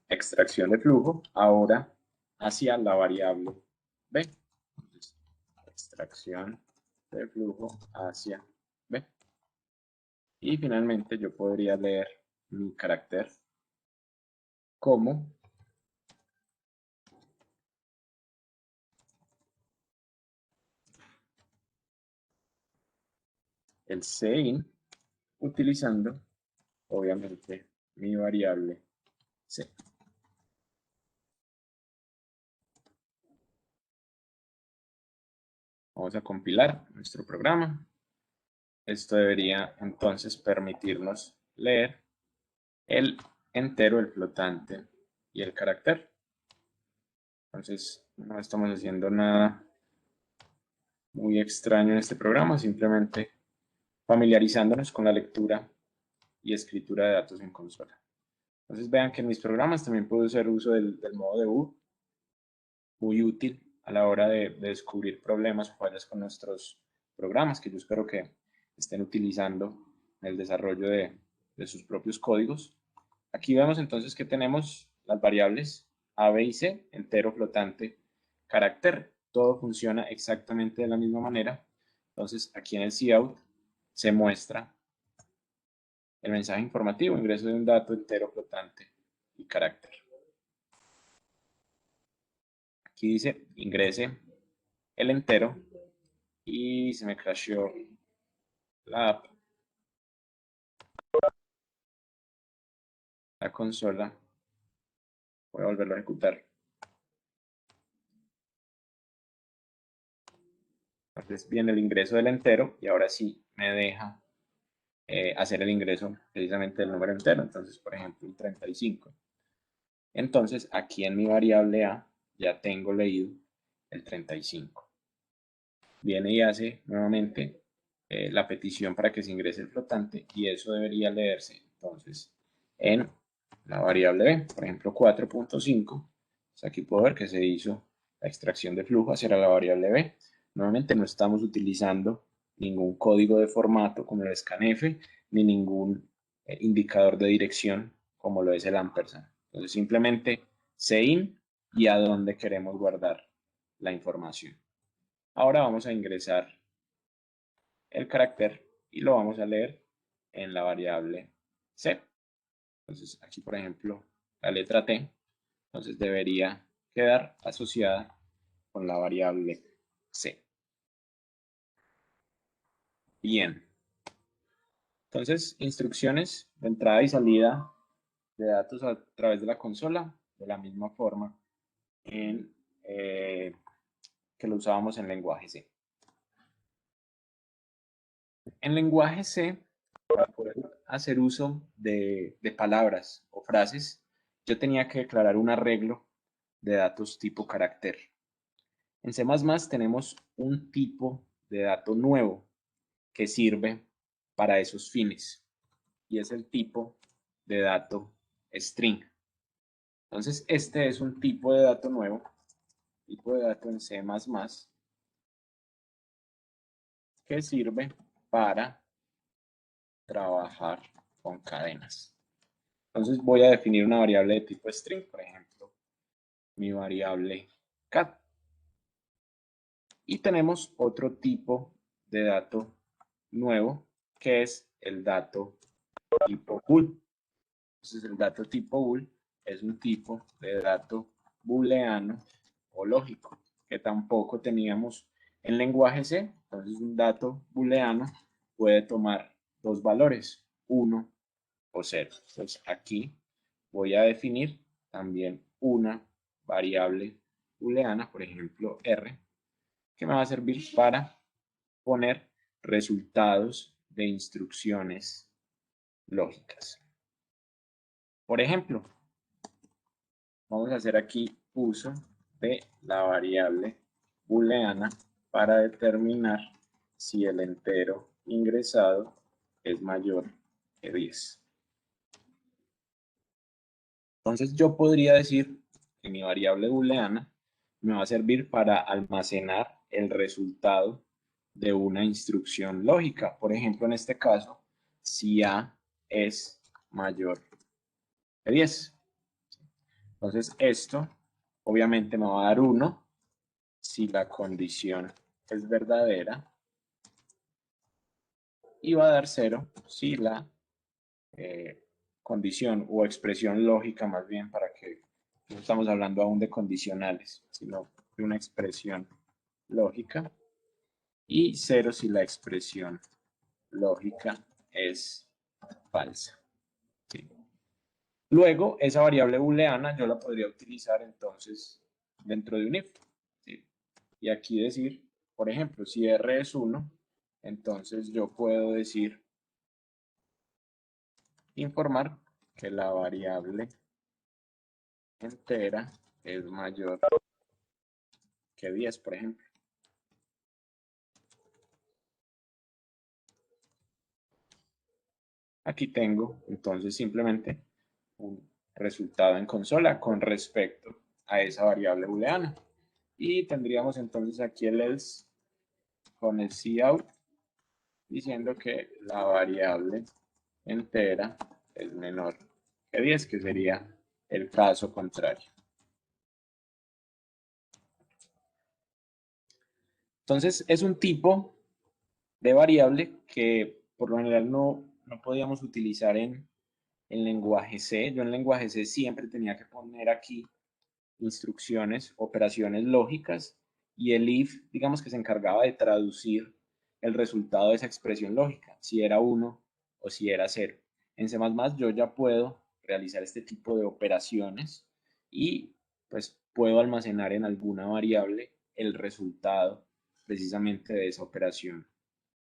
extracción de flujo, ahora hacia la variable B. Entonces, extracción de flujo hacia B. Y finalmente yo podría leer mi carácter como el cin utilizando obviamente mi variable C. Vamos a compilar nuestro programa. Esto debería entonces permitirnos leer el entero, el flotante y el carácter. Entonces no estamos haciendo nada muy extraño en este programa, simplemente familiarizándonos con la lectura y escritura de datos en consola. Entonces vean que en mis programas también puedo hacer uso del modo debug, muy útil a la hora de descubrir problemas o fallas con nuestros programas, que yo espero que estén utilizando en el desarrollo de sus propios códigos. Aquí vemos entonces que tenemos las variables A, B y C, entero, flotante, carácter. todo funciona exactamente de la misma manera. Entonces, aquí en el cout se muestra el mensaje informativo, ingreso de un dato entero, flotante y carácter. Aquí dice, ingrese el entero y se me crasheó la app, la consola. Voy a volverlo a ejecutar. Entonces viene el ingreso del entero y ahora sí me deja hacer el ingreso precisamente del número entero. Entonces, por ejemplo, el 35. Entonces, aquí en mi variable A ya tengo leído el 35. Viene y hace nuevamente la petición para que se ingrese el flotante y eso debería leerse entonces en la variable B, por ejemplo 4.5. Aquí puedo ver que se hizo la extracción de flujo hacia la variable B. Nuevamente no estamos utilizando ningún código de formato como el scanf ni ningún indicador de dirección como lo es el ampersand. Entonces simplemente cin y a dónde queremos guardar la información. Ahora vamos a ingresar el carácter y lo vamos a leer en la variable C. Entonces aquí, por ejemplo, la letra T, entonces debería quedar asociada con la variable C. Bien. Entonces, instrucciones de entrada y salida de datos a través de la consola, de la misma forma que lo usábamos en lenguaje C. En lenguaje C, para poder hacer uso de palabras o frases, yo tenía que declarar un arreglo de datos tipo carácter. En C++ tenemos un tipo de dato nuevo que sirve para esos fines y es el tipo de dato string. Entonces, este es un tipo de dato nuevo, tipo de dato en C++, que sirve para trabajar con cadenas. Entonces voy a definir una variable de tipo string, por ejemplo, mi variable cat. Y tenemos otro tipo de dato nuevo, que es el dato tipo bool. Entonces el dato tipo bool es un tipo de dato booleano o lógico, que tampoco teníamos en lenguaje C. Entonces un dato booleano puede tomar dos valores, 1 o 0. Entonces aquí voy a definir también una variable booleana, por ejemplo R, que me va a servir para poner resultados de instrucciones lógicas. Por ejemplo, vamos a hacer aquí uso de la variable booleana para determinar si el entero ingresado es mayor que 10. Entonces yo podría decir que mi variable booleana me va a servir para almacenar el resultado de una instrucción lógica. Por ejemplo, en este caso, si A es mayor que 10. Entonces esto obviamente me va a dar 1 si la condición es verdadera y va a dar 0 si la condición o expresión lógica, más bien, para que no estamos hablando aún de condicionales, sino de una expresión lógica, y 0 si la expresión lógica es falsa. ¿Sí? Luego, esa variable booleana yo la podría utilizar entonces dentro de un if. ¿Sí? Y aquí decir, por ejemplo, si R es 1, entonces yo puedo decir, informar que la variable entera es mayor que 10, por ejemplo. Aquí tengo entonces simplemente un resultado en consola con respecto a esa variable booleana. Y tendríamos entonces aquí el else con el cout diciendo que la variable entera es menor que 10, que sería el caso contrario. Entonces, es un tipo de variable que por lo general no podíamos utilizar en lenguaje C. Yo en lenguaje C siempre tenía que poner aquí instrucciones, operaciones lógicas, y el if, digamos que se encargaba de traducir el resultado de esa expresión lógica, si era 1 o si era 0. En C++ yo ya puedo realizar este tipo de operaciones y pues puedo almacenar en alguna variable el resultado precisamente de esa operación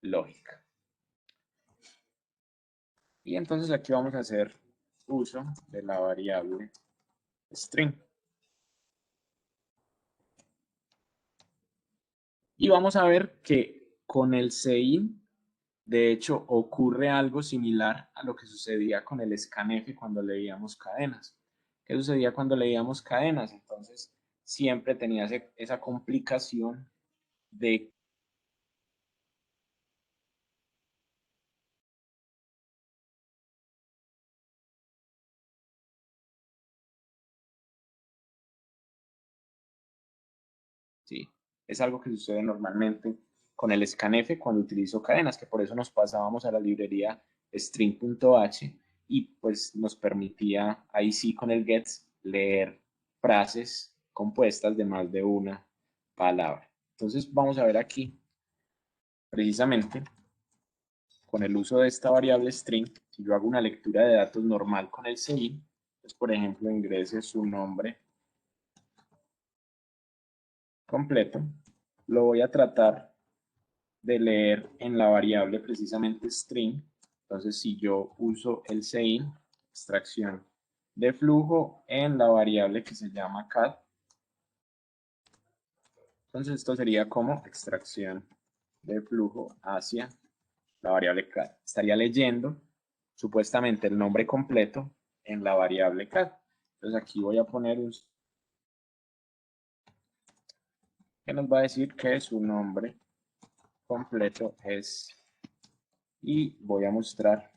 lógica. Y entonces aquí vamos a hacer uso de la variable string. Y vamos a ver que con el sein, de hecho, ocurre algo similar a lo que sucedía con el scanf cuando leíamos cadenas. ¿Qué sucedía cuando leíamos cadenas? Entonces, siempre tenía esa complicación de ¿sí? Es algo que sucede normalmente con el scanf cuando utilizo cadenas, que por eso nos pasábamos a la librería string.h y pues nos permitía ahí sí con el get leer frases compuestas de más de una palabra. Entonces vamos a ver aquí precisamente con el uso de esta variable string, si yo hago una lectura de datos normal con el CI, pues por ejemplo ingrese su nombre completo, lo voy a tratar de leer en la variable precisamente string. Entonces, si yo uso el sein, extracción de flujo en la variable que se llama cat, entonces esto sería como extracción de flujo hacia la variable cat. Estaría leyendo supuestamente el nombre completo en la variable cat. Entonces aquí voy a poner un que nos va a decir que su nombre completo es, y voy a mostrar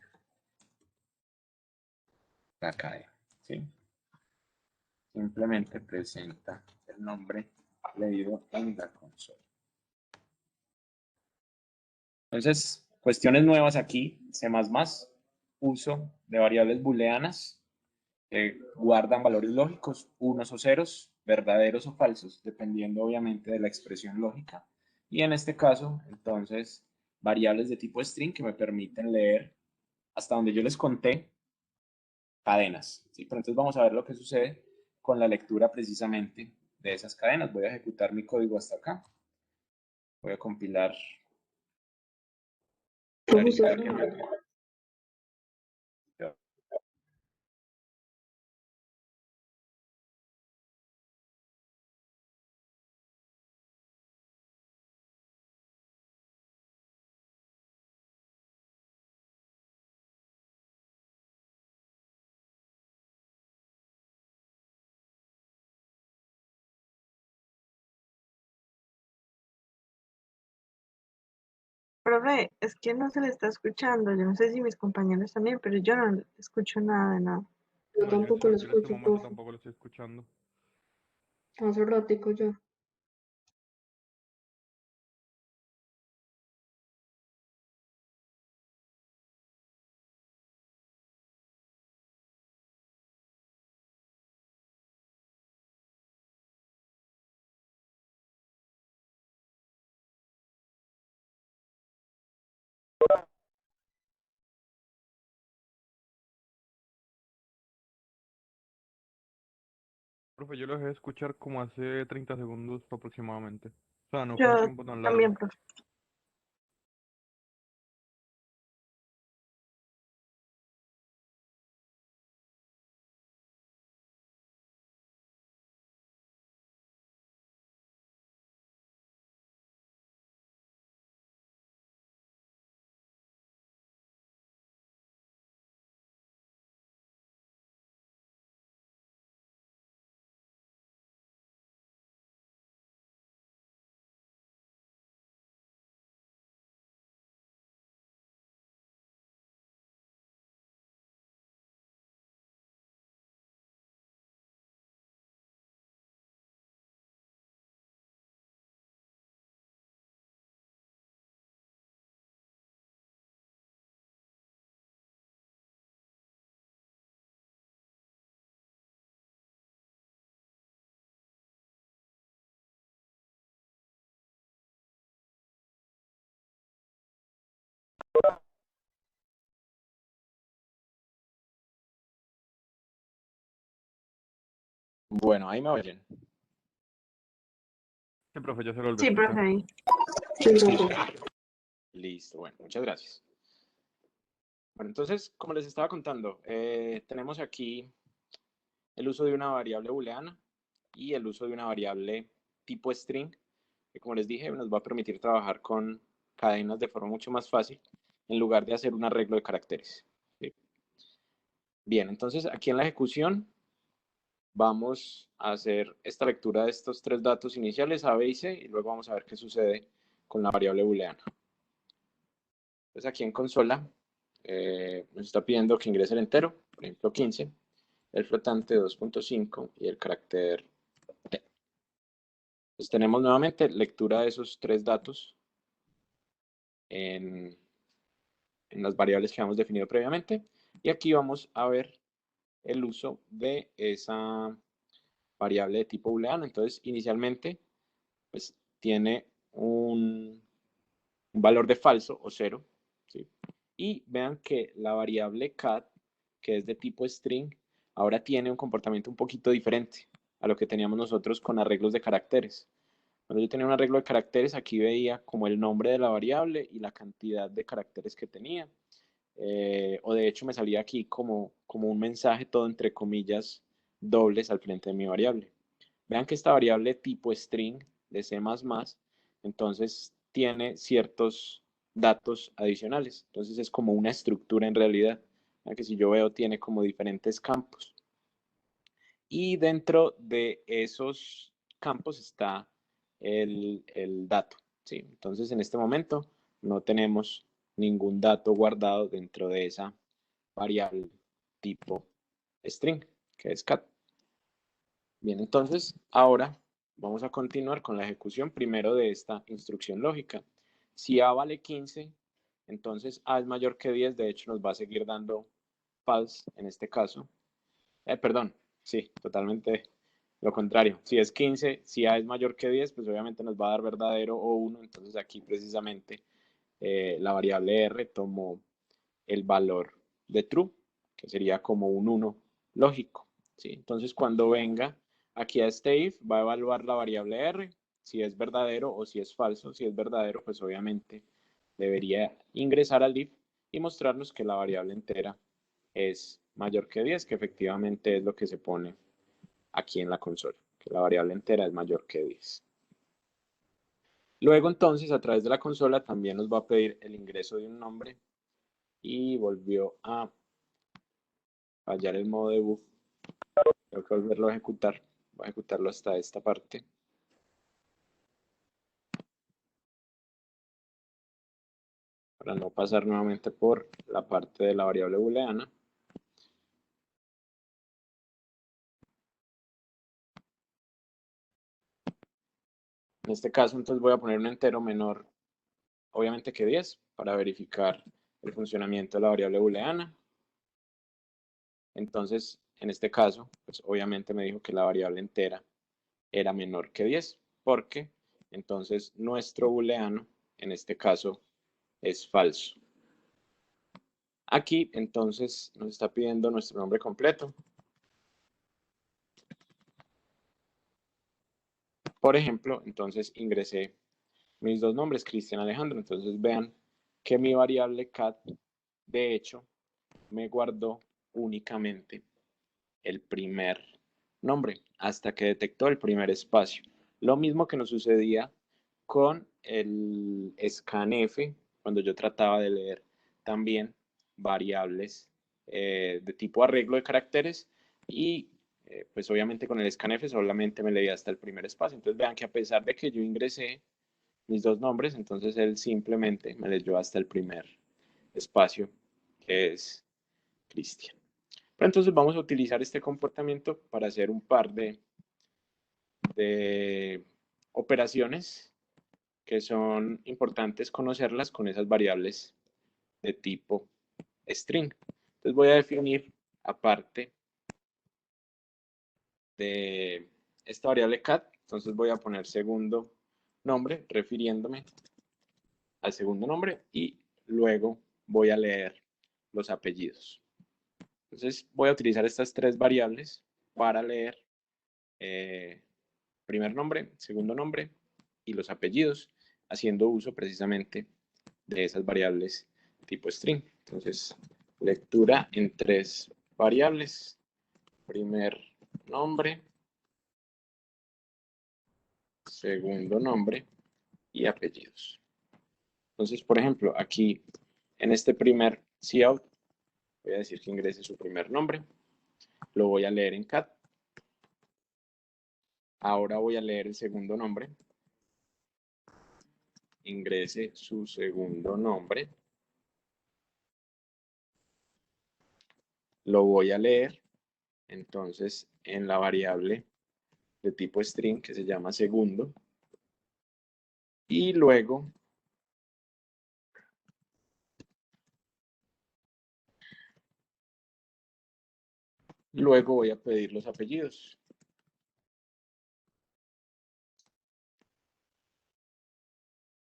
la cadena, ¿sí? Simplemente presenta el nombre leído en la consola. Entonces, cuestiones nuevas aquí, C++, uso de variables booleanas que guardan valores lógicos, unos o ceros, verdaderos o falsos, dependiendo obviamente de la expresión lógica. Y en este caso, entonces, variables de tipo string que me permiten leer hasta donde yo les conté cadenas, ¿sí? Pero entonces vamos a ver lo que sucede con la lectura precisamente de esas cadenas. Voy a ejecutar mi código hasta acá. Voy a compilar. Profesor, profe, es que no se le está escuchando. Yo no sé si mis compañeros también, pero yo no escucho nada de nada. Yo No, tampoco lo yo en este escucho, momento profe. tampoco lo estoy escuchando. Hace ratico ya. Profe, yo lo dejé de escuchar como hace 30 segundos aproximadamente. O sea, no fue un Yo tiempo tan largo. también, profe. Bueno, ahí me oyen. Sí, profe, ya se lo volvió a Sí, escuchar. profe, ahí. Sí, profe. Listo, bueno, muchas gracias. Bueno, entonces, como les estaba contando, tenemos aquí el uso de una variable booleana y el uso de una variable tipo string, que como les dije, nos va a permitir trabajar con cadenas de forma mucho más fácil, en lugar de hacer un arreglo de caracteres. ¿Sí? Bien, entonces aquí en la ejecución vamos a hacer esta lectura de estos tres datos iniciales, A, B y C, y luego vamos a ver qué sucede con la variable booleana. Entonces aquí en consola nos está pidiendo que ingrese el entero, por ejemplo 15, el flotante 2.5 y el carácter T. Entonces tenemos nuevamente lectura de esos tres datos en las variables que hemos definido previamente, y aquí vamos a ver el uso de esa variable de tipo booleano. Entonces inicialmente pues tiene un valor de falso o 0, ¿sí? Y vean que la variable cat, que es de tipo string, ahora tiene un comportamiento un poquito diferente a lo que teníamos nosotros con arreglos de caracteres. Cuando yo tenía un arreglo de caracteres, aquí veía como el nombre de la variable y la cantidad de caracteres que tenía. O de hecho me salía aquí como un mensaje todo entre comillas dobles al frente de mi variable. Vean que esta variable tipo string de C++, entonces tiene ciertos datos adicionales. Entonces es como una estructura en realidad. Vean que si yo veo tiene como diferentes campos. Y dentro de esos campos está el dato. ¿Sí? Entonces en este momento no tenemos ningún dato guardado dentro de esa variable tipo string, que es cat. Bien, entonces ahora vamos a continuar con la ejecución primero de esta instrucción lógica. Si A vale 15, entonces A es mayor que 10, de hecho nos va a seguir dando false en este caso. Perdón, sí, totalmente lo contrario. Si es 15, si A es mayor que 10, pues obviamente nos va a dar verdadero o 1, entonces aquí precisamente la variable R tomó el valor de true, que sería como un 1 lógico. ¿Sí? Entonces cuando venga aquí a este if, va a evaluar la variable R, si es verdadero o si es falso. Si es verdadero, pues obviamente debería ingresar al if y mostrarnos que la variable entera es mayor que 10, que efectivamente es lo que se pone aquí en la consola, que la variable entera es mayor que 10. Luego entonces a través de la consola también nos va a pedir el ingreso de un nombre y volvió a fallar el modo debug. Tengo que volverlo a ejecutar. Voy a ejecutarlo hasta esta parte. Para no pasar nuevamente por la parte de la variable booleana. En este caso entonces voy a poner un entero menor, obviamente que 10, para verificar el funcionamiento de la variable booleana. Entonces, en este caso, pues obviamente me dijo que la variable entera era menor que 10, porque entonces nuestro booleano, en este caso, es falso. Aquí, entonces, nos está pidiendo nuestro nombre completo. Por ejemplo, entonces ingresé mis dos nombres, Cristian Alejandro. Entonces vean que mi variable cat, de hecho, me guardó únicamente el primer nombre hasta que detectó el primer espacio. Lo mismo que nos sucedía con el scanf cuando yo trataba de leer también variables de tipo arreglo de caracteres y pues obviamente con el scanf solamente me leía hasta el primer espacio. Entonces vean que a pesar de que yo ingresé mis dos nombres, entonces él simplemente me leyó hasta el primer espacio, que es Cristian. Pero entonces vamos a utilizar este comportamiento para hacer un par de operaciones que son importantes conocerlas con esas variables de tipo string. Entonces voy a definir aparte de esta variable cat, entonces voy a poner segundo nombre refiriéndome al segundo nombre y luego voy a leer los apellidos. Entonces voy a utilizar estas tres variables para leer primer nombre, segundo nombre y los apellidos, haciendo uso precisamente de esas variables tipo string. Entonces, lectura en 3 variables, primer nombre, segundo nombre y apellidos. Entonces, por ejemplo, aquí en este primer cout, voy a decir que ingrese su primer nombre, lo voy a leer en cat. Ahora voy a leer el segundo nombre, ingrese su segundo nombre, lo voy a leer entonces en la variable de tipo string que se llama segundo, y luego voy a pedir los apellidos.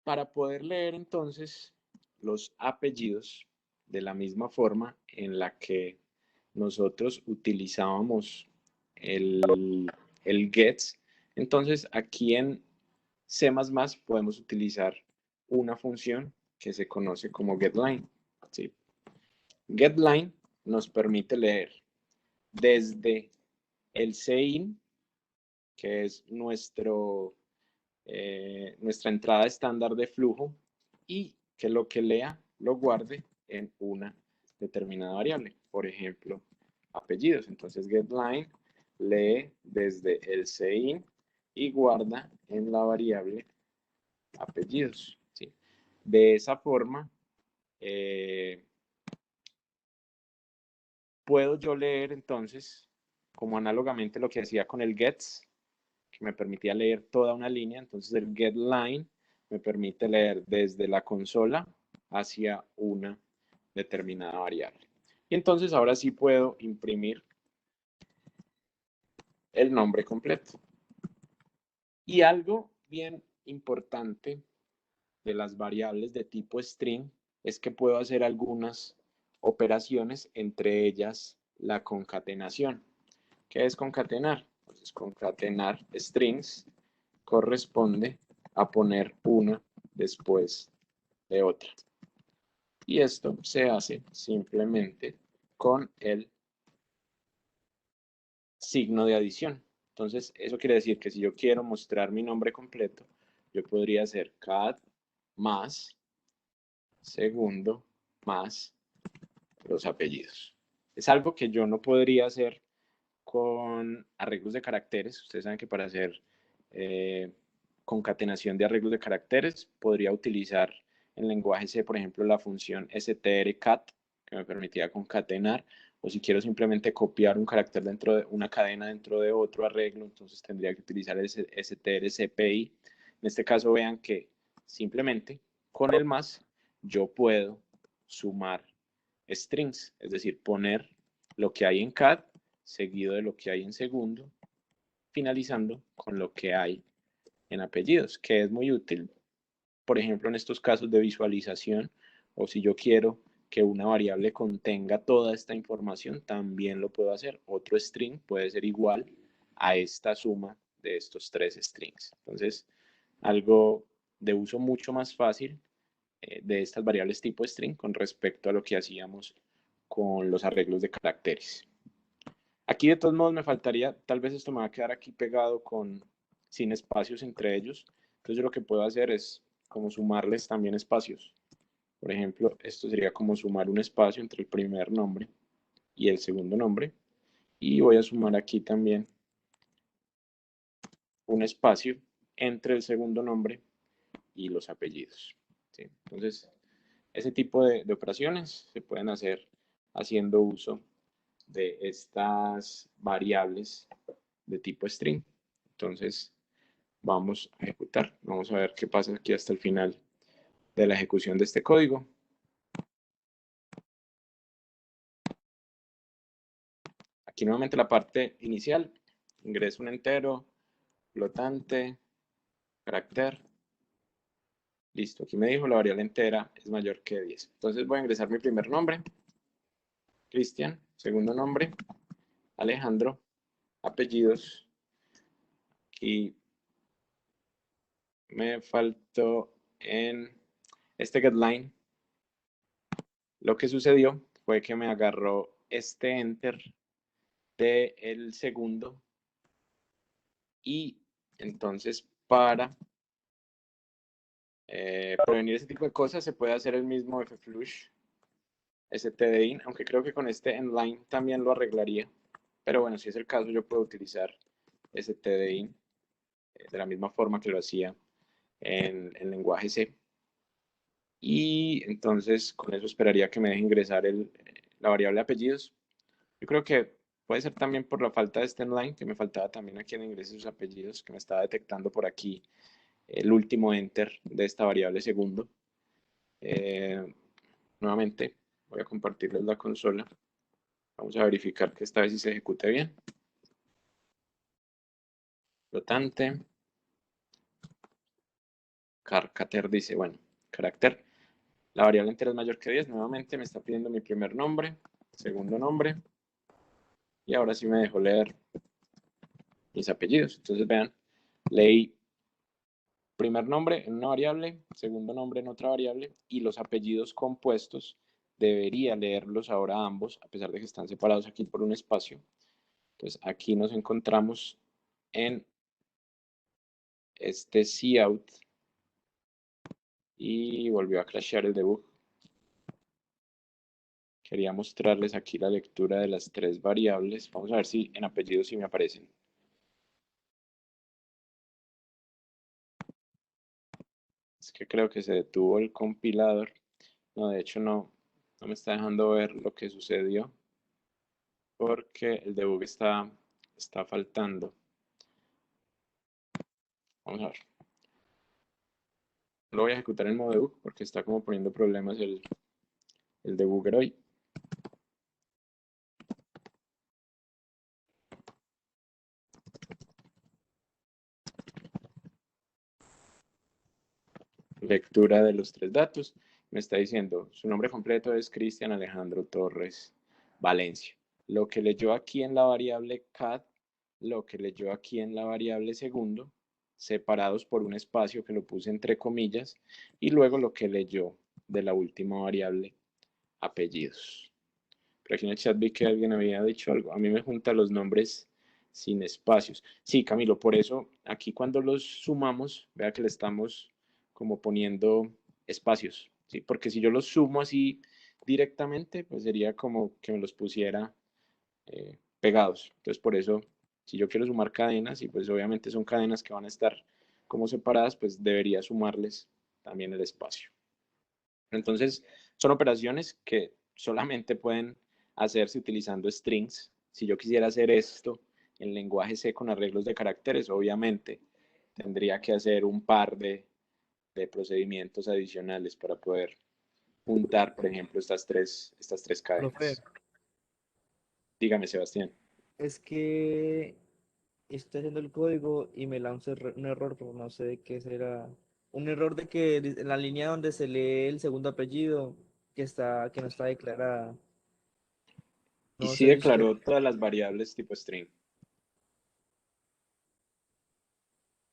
Para poder leer entonces los apellidos de la misma forma en la que nosotros utilizábamos el gets, entonces aquí en C++ podemos utilizar una función que se conoce como getLine. ¿Sí? GetLine nos permite leer desde el cin, que es nuestra entrada estándar de flujo, y que lo que lea lo guarde en una determinada variable. Por ejemplo, apellidos. Entonces getLine lee desde el cin y guarda en la variable apellidos. ¿Sí? De esa forma, puedo yo leer entonces, como análogamente lo que hacía con el gets, que me permitía leer toda una línea. Entonces el getLine me permite leer desde la consola hacia una determinada variable. Y entonces ahora sí puedo imprimir el nombre completo. Y algo bien importante de las variables de tipo string es que puedo hacer algunas operaciones, entre ellas la concatenación. ¿Qué es concatenar? Entonces, concatenar strings corresponde a poner una después de otra. Y esto se hace simplemente con el signo de adición. Entonces, eso quiere decir que si yo quiero mostrar mi nombre completo, yo podría hacer cat más segundo más los apellidos. Es algo que yo no podría hacer con arreglos de caracteres. Ustedes saben que para hacer concatenación de arreglos de caracteres podría utilizar en lenguaje C, por ejemplo, la función strcat, que me permitía concatenar, o si quiero simplemente copiar un carácter dentro de una cadena dentro de otro arreglo, entonces tendría que utilizar el strcpy. En este caso vean que simplemente con el más yo puedo sumar strings, es decir, poner lo que hay en cat seguido de lo que hay en segundo, finalizando con lo que hay en apellidos, que es muy útil, por ejemplo, en estos casos de visualización, o si yo quiero que una variable contenga toda esta información, también lo puedo hacer. Otro string puede ser igual a esta suma de estos 3 strings. Entonces, algo de uso mucho más fácil de estas variables tipo string con respecto a lo que hacíamos con los arreglos de caracteres. Aquí de todos modos me faltaría, tal vez esto me va a quedar aquí pegado sin espacios entre ellos. Entonces yo lo que puedo hacer es como sumarles también espacios. Por ejemplo, esto sería como sumar un espacio entre el primer nombre y el segundo nombre. Y voy a sumar aquí también un espacio entre el segundo nombre y los apellidos. ¿Sí? Entonces, ese tipo de operaciones se pueden hacer haciendo uso de estas variables de tipo string. Entonces, vamos a ejecutar. Vamos a ver qué pasa aquí hasta el final de la ejecución de este código. Aquí nuevamente la parte inicial. Ingreso un entero, flotante, carácter. Listo, aquí me dijo la variable entera es mayor que 10. Entonces voy a ingresar mi primer nombre, Cristian, segundo nombre, Alejandro, apellidos, Aquí me faltó en este getLine. Lo que sucedió fue que me agarró este enter del segundo y entonces para prevenir ese tipo de cosas se puede hacer el mismo fflush stdin, aunque creo que con este endline también lo arreglaría, pero bueno, si es el caso yo puedo utilizar stdin de la misma forma que lo hacía en el lenguaje C. Y entonces con eso esperaría que me deje ingresar la variable apellidos. Yo creo que puede ser también por la falta de este line, que me faltaba también aquí en ingresos sus apellidos, que me estaba detectando por aquí el último enter de esta variable segundo. Nuevamente voy a compartirles la consola. Vamos a verificar que esta vez sí se ejecute bien. Flotante. Carcater dice, bueno, carácter. La variable entera es mayor que 10. Nuevamente me está pidiendo mi primer nombre, segundo nombre. Y ahora sí me dejó leer mis apellidos. Entonces vean, leí primer nombre en una variable, segundo nombre en otra variable y los apellidos compuestos debería leerlos ahora ambos, a pesar de que están separados aquí por un espacio. Entonces aquí nos encontramos en este cout y volvió a crashear el debug. Quería mostrarles aquí la lectura de las tres variables. Vamos a ver si en apellidos sí me aparecen. Es que creo que se detuvo el compilador. No, de hecho no me está dejando ver lo que sucedió porque el debug está faltando. Vamos a ver. Lo voy a ejecutar en modo debug porque está como poniendo problemas el debugger hoy. Lectura de los tres datos. Me está diciendo, su nombre completo es Cristian Alejandro Torres Valencia. Lo que leyó aquí en la variable cat, lo que leyó aquí en la variable segundo, separados por un espacio que lo puse entre comillas, y luego lo que leyó de la última variable, apellidos. Pero aquí en el chat vi que alguien había dicho algo. A mí me junta los nombres sin espacios. Sí, Camilo, por eso aquí cuando los sumamos, vea que le estamos como poniendo espacios, ¿sí? Porque si yo los sumo así directamente, pues sería como que me los pusiera pegados. Entonces, por eso, si yo quiero sumar cadenas, y pues obviamente son cadenas que van a estar como separadas, pues debería sumarles también el espacio. Entonces, son operaciones que solamente pueden hacerse utilizando strings. Si yo quisiera hacer esto en lenguaje C con arreglos de caracteres, obviamente tendría que hacer un par de procedimientos adicionales para poder juntar, por ejemplo, estas tres cadenas. Profe, Dígame, Sebastián. es que estoy haciendo el código y me lanza un error, pero no sé de qué será. Un error de que en la línea donde se lee el segundo apellido, que no está declarada. Y No sí sé si usted. declaró todas las variables tipo string.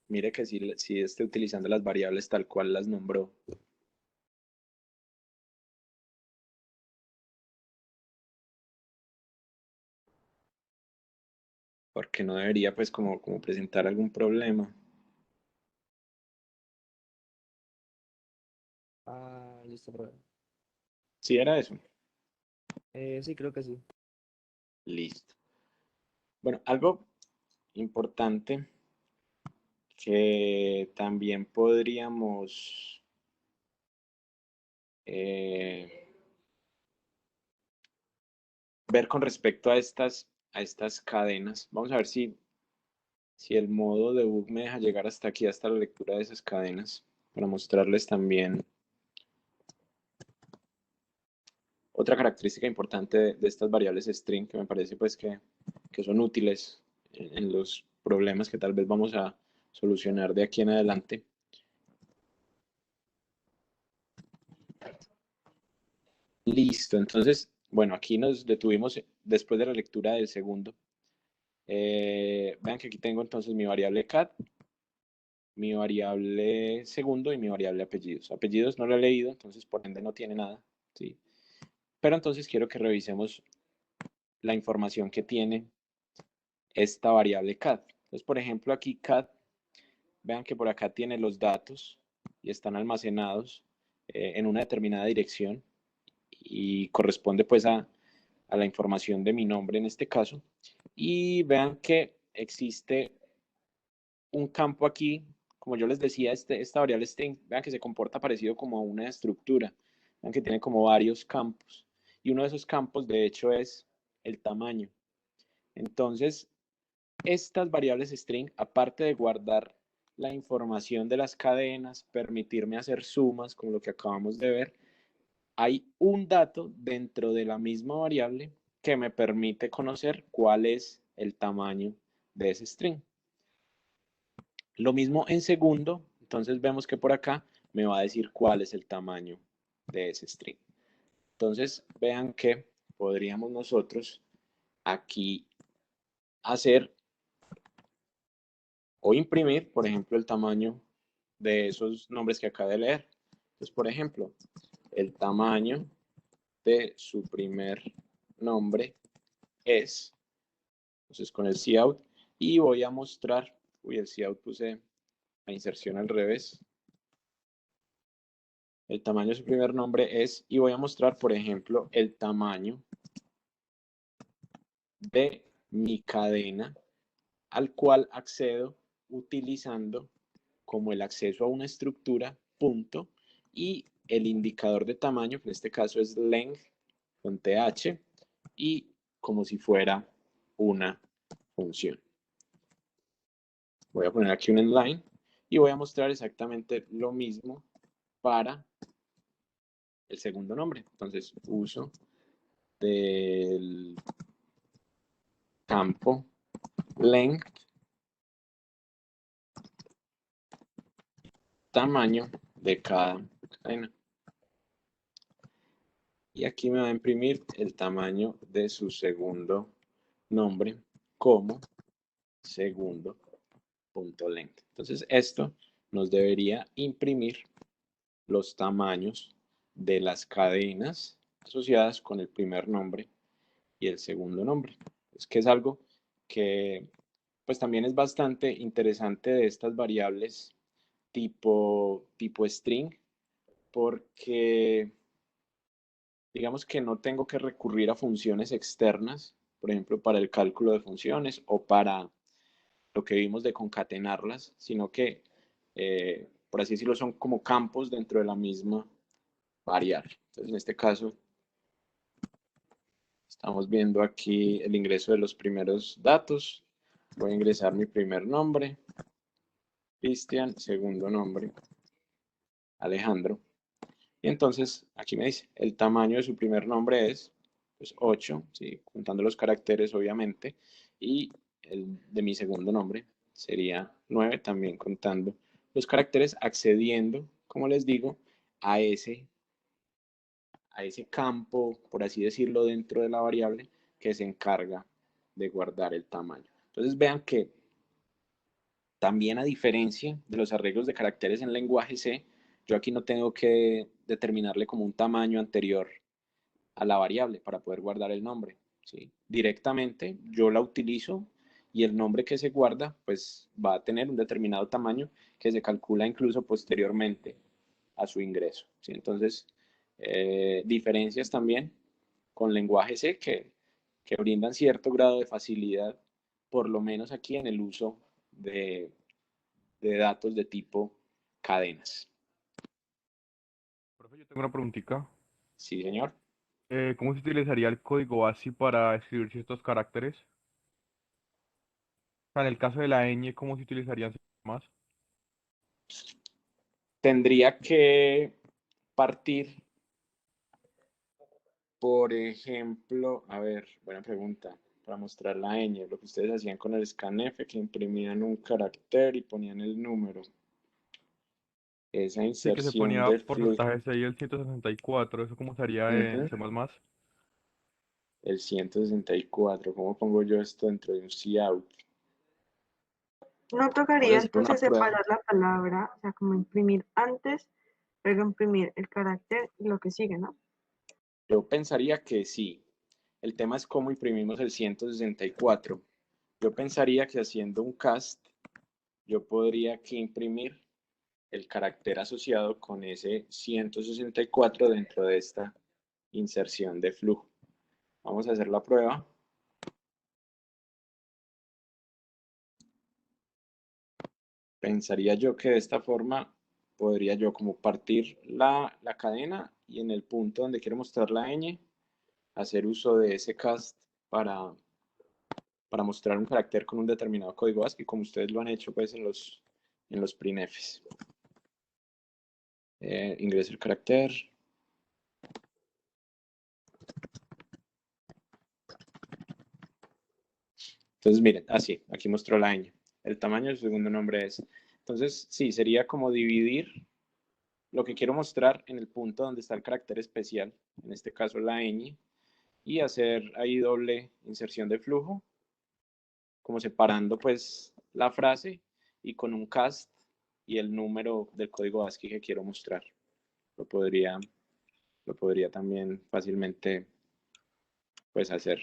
Mire que sí esté utilizando las variables tal cual las nombró. Porque no debería pues como presentar algún problema. Ah, listo, profe. Sí, era eso. Sí, creo que sí. Listo. Bueno, algo importante que también podríamos ver con respecto a estas cadenas. Vamos a ver si el modo debug me deja llegar hasta aquí, hasta la lectura de esas cadenas, para mostrarles también otra característica importante de estas variables string que me parece pues que son útiles en los problemas que tal vez vamos a solucionar de aquí en adelante. Listo, entonces, bueno, aquí nos detuvimos después de la lectura del segundo. Vean que aquí tengo entonces mi variable cat, mi variable segundo y mi variable apellidos. Apellidos no lo he leído, entonces por ende no tiene nada, ¿sí? Pero entonces quiero que revisemos la información que tiene esta variable cat. Entonces, por ejemplo, aquí cat, vean que por acá tiene los datos y están almacenados en una determinada dirección y corresponde pues a la información de mi nombre en este caso. Y vean que existe un campo aquí, como yo les decía, esta variable string, vean que se comporta parecido como a una estructura, vean que tiene como varios campos. Y uno de esos campos, de hecho, es el tamaño. Entonces, estas variables string, aparte de guardar la información de las cadenas, permitirme hacer sumas, como lo que acabamos de ver, hay un dato dentro de la misma variable que me permite conocer cuál es el tamaño de ese string. Lo mismo en segundo, entonces vemos que por acá me va a decir cuál es el tamaño de ese string. Entonces vean que podríamos nosotros aquí hacer o imprimir, por ejemplo, el tamaño de esos nombres que acabo de leer. Entonces, por ejemplo, el tamaño de su primer nombre es, entonces con el cout, y voy a mostrar, el cout puse la inserción al revés, el tamaño de su primer nombre es, y voy a mostrar, por ejemplo, el tamaño de mi cadena al cual accedo utilizando como el acceso a una estructura, punto, y el indicador de tamaño, que en este caso es length con th, y como si fuera una función. Voy a poner aquí un inline y voy a mostrar exactamente lo mismo para el segundo nombre. Entonces, uso del campo length, tamaño de cada cadena. Y aquí me va a imprimir el tamaño de su segundo nombre como segundo.length. Entonces, esto nos debería imprimir los tamaños de las cadenas asociadas con el primer nombre y el segundo nombre. Es que es algo que pues también es bastante interesante de estas variables tipo string, porque digamos que no tengo que recurrir a funciones externas, por ejemplo, para el cálculo de funciones o para lo que vimos de concatenarlas, sino que, por así decirlo, son como campos dentro de la misma variable. Entonces, en este caso, estamos viendo aquí el ingreso de los primeros datos. Voy a ingresar mi primer nombre, Cristian, segundo nombre, Alejandro. Y entonces aquí me dice, el tamaño de su primer nombre es pues, 8, ¿sí? Contando los caracteres obviamente, y el de mi segundo nombre sería 9, también contando los caracteres, accediendo, como les digo, a ese campo, por así decirlo, dentro de la variable que se encarga de guardar el tamaño. Entonces vean que también, a diferencia de los arreglos de caracteres en lenguaje C, yo aquí no tengo que determinarle como un tamaño anterior a la variable para poder guardar el nombre, ¿sí? Directamente yo la utilizo y el nombre que se guarda pues va a tener un determinado tamaño que se calcula incluso posteriormente a su ingreso, ¿sí? Entonces, diferencias también con lenguaje C que brindan cierto grado de facilidad, por lo menos aquí en el uso de datos de tipo cadenas. Profe, yo tengo una preguntita. Sí, señor. ¿Cómo se utilizaría el código ASCII para escribir ciertos caracteres? O sea, en el caso de la ñ, ¿cómo se utilizarían más? Tendría que partir, por ejemplo, a ver, buena pregunta, para mostrar la ñ, lo que ustedes hacían con el scanf, que imprimían un carácter y ponían el número. Esa Sí, que se inserción ponía de flujo. porcentaje 6 el 164, ¿eso cómo sería en C++? el 164. ¿Cómo pongo yo esto dentro de un cout? ¿No tocaría Vamos a hacer una entonces prueba. separar la palabra, o sea, como imprimir antes, luego imprimir el carácter y lo que sigue, ¿no? Yo pensaría que sí. El tema es cómo imprimimos el 164. Yo pensaría que haciendo un cast, yo podría aquí imprimir el carácter asociado con ese 164 dentro de esta inserción de flujo. Vamos a hacer la prueba. Pensaría yo que de esta forma podría yo como partir la cadena y en el punto donde quiero mostrar la ñ, hacer uso de ese cast para mostrar un carácter con un determinado código ASCII, como ustedes lo han hecho pues en los prinefs. Ingreso el carácter. Entonces, miren, así, aquí mostró la ñ. El tamaño del segundo nombre es. Entonces, sí, sería como dividir lo que quiero mostrar en el punto donde está el carácter especial, en este caso la ñ, y hacer ahí doble inserción de flujo, como separando pues la frase y con un cast y el número del código ASCII que quiero mostrar. Lo podría también fácilmente pues hacer.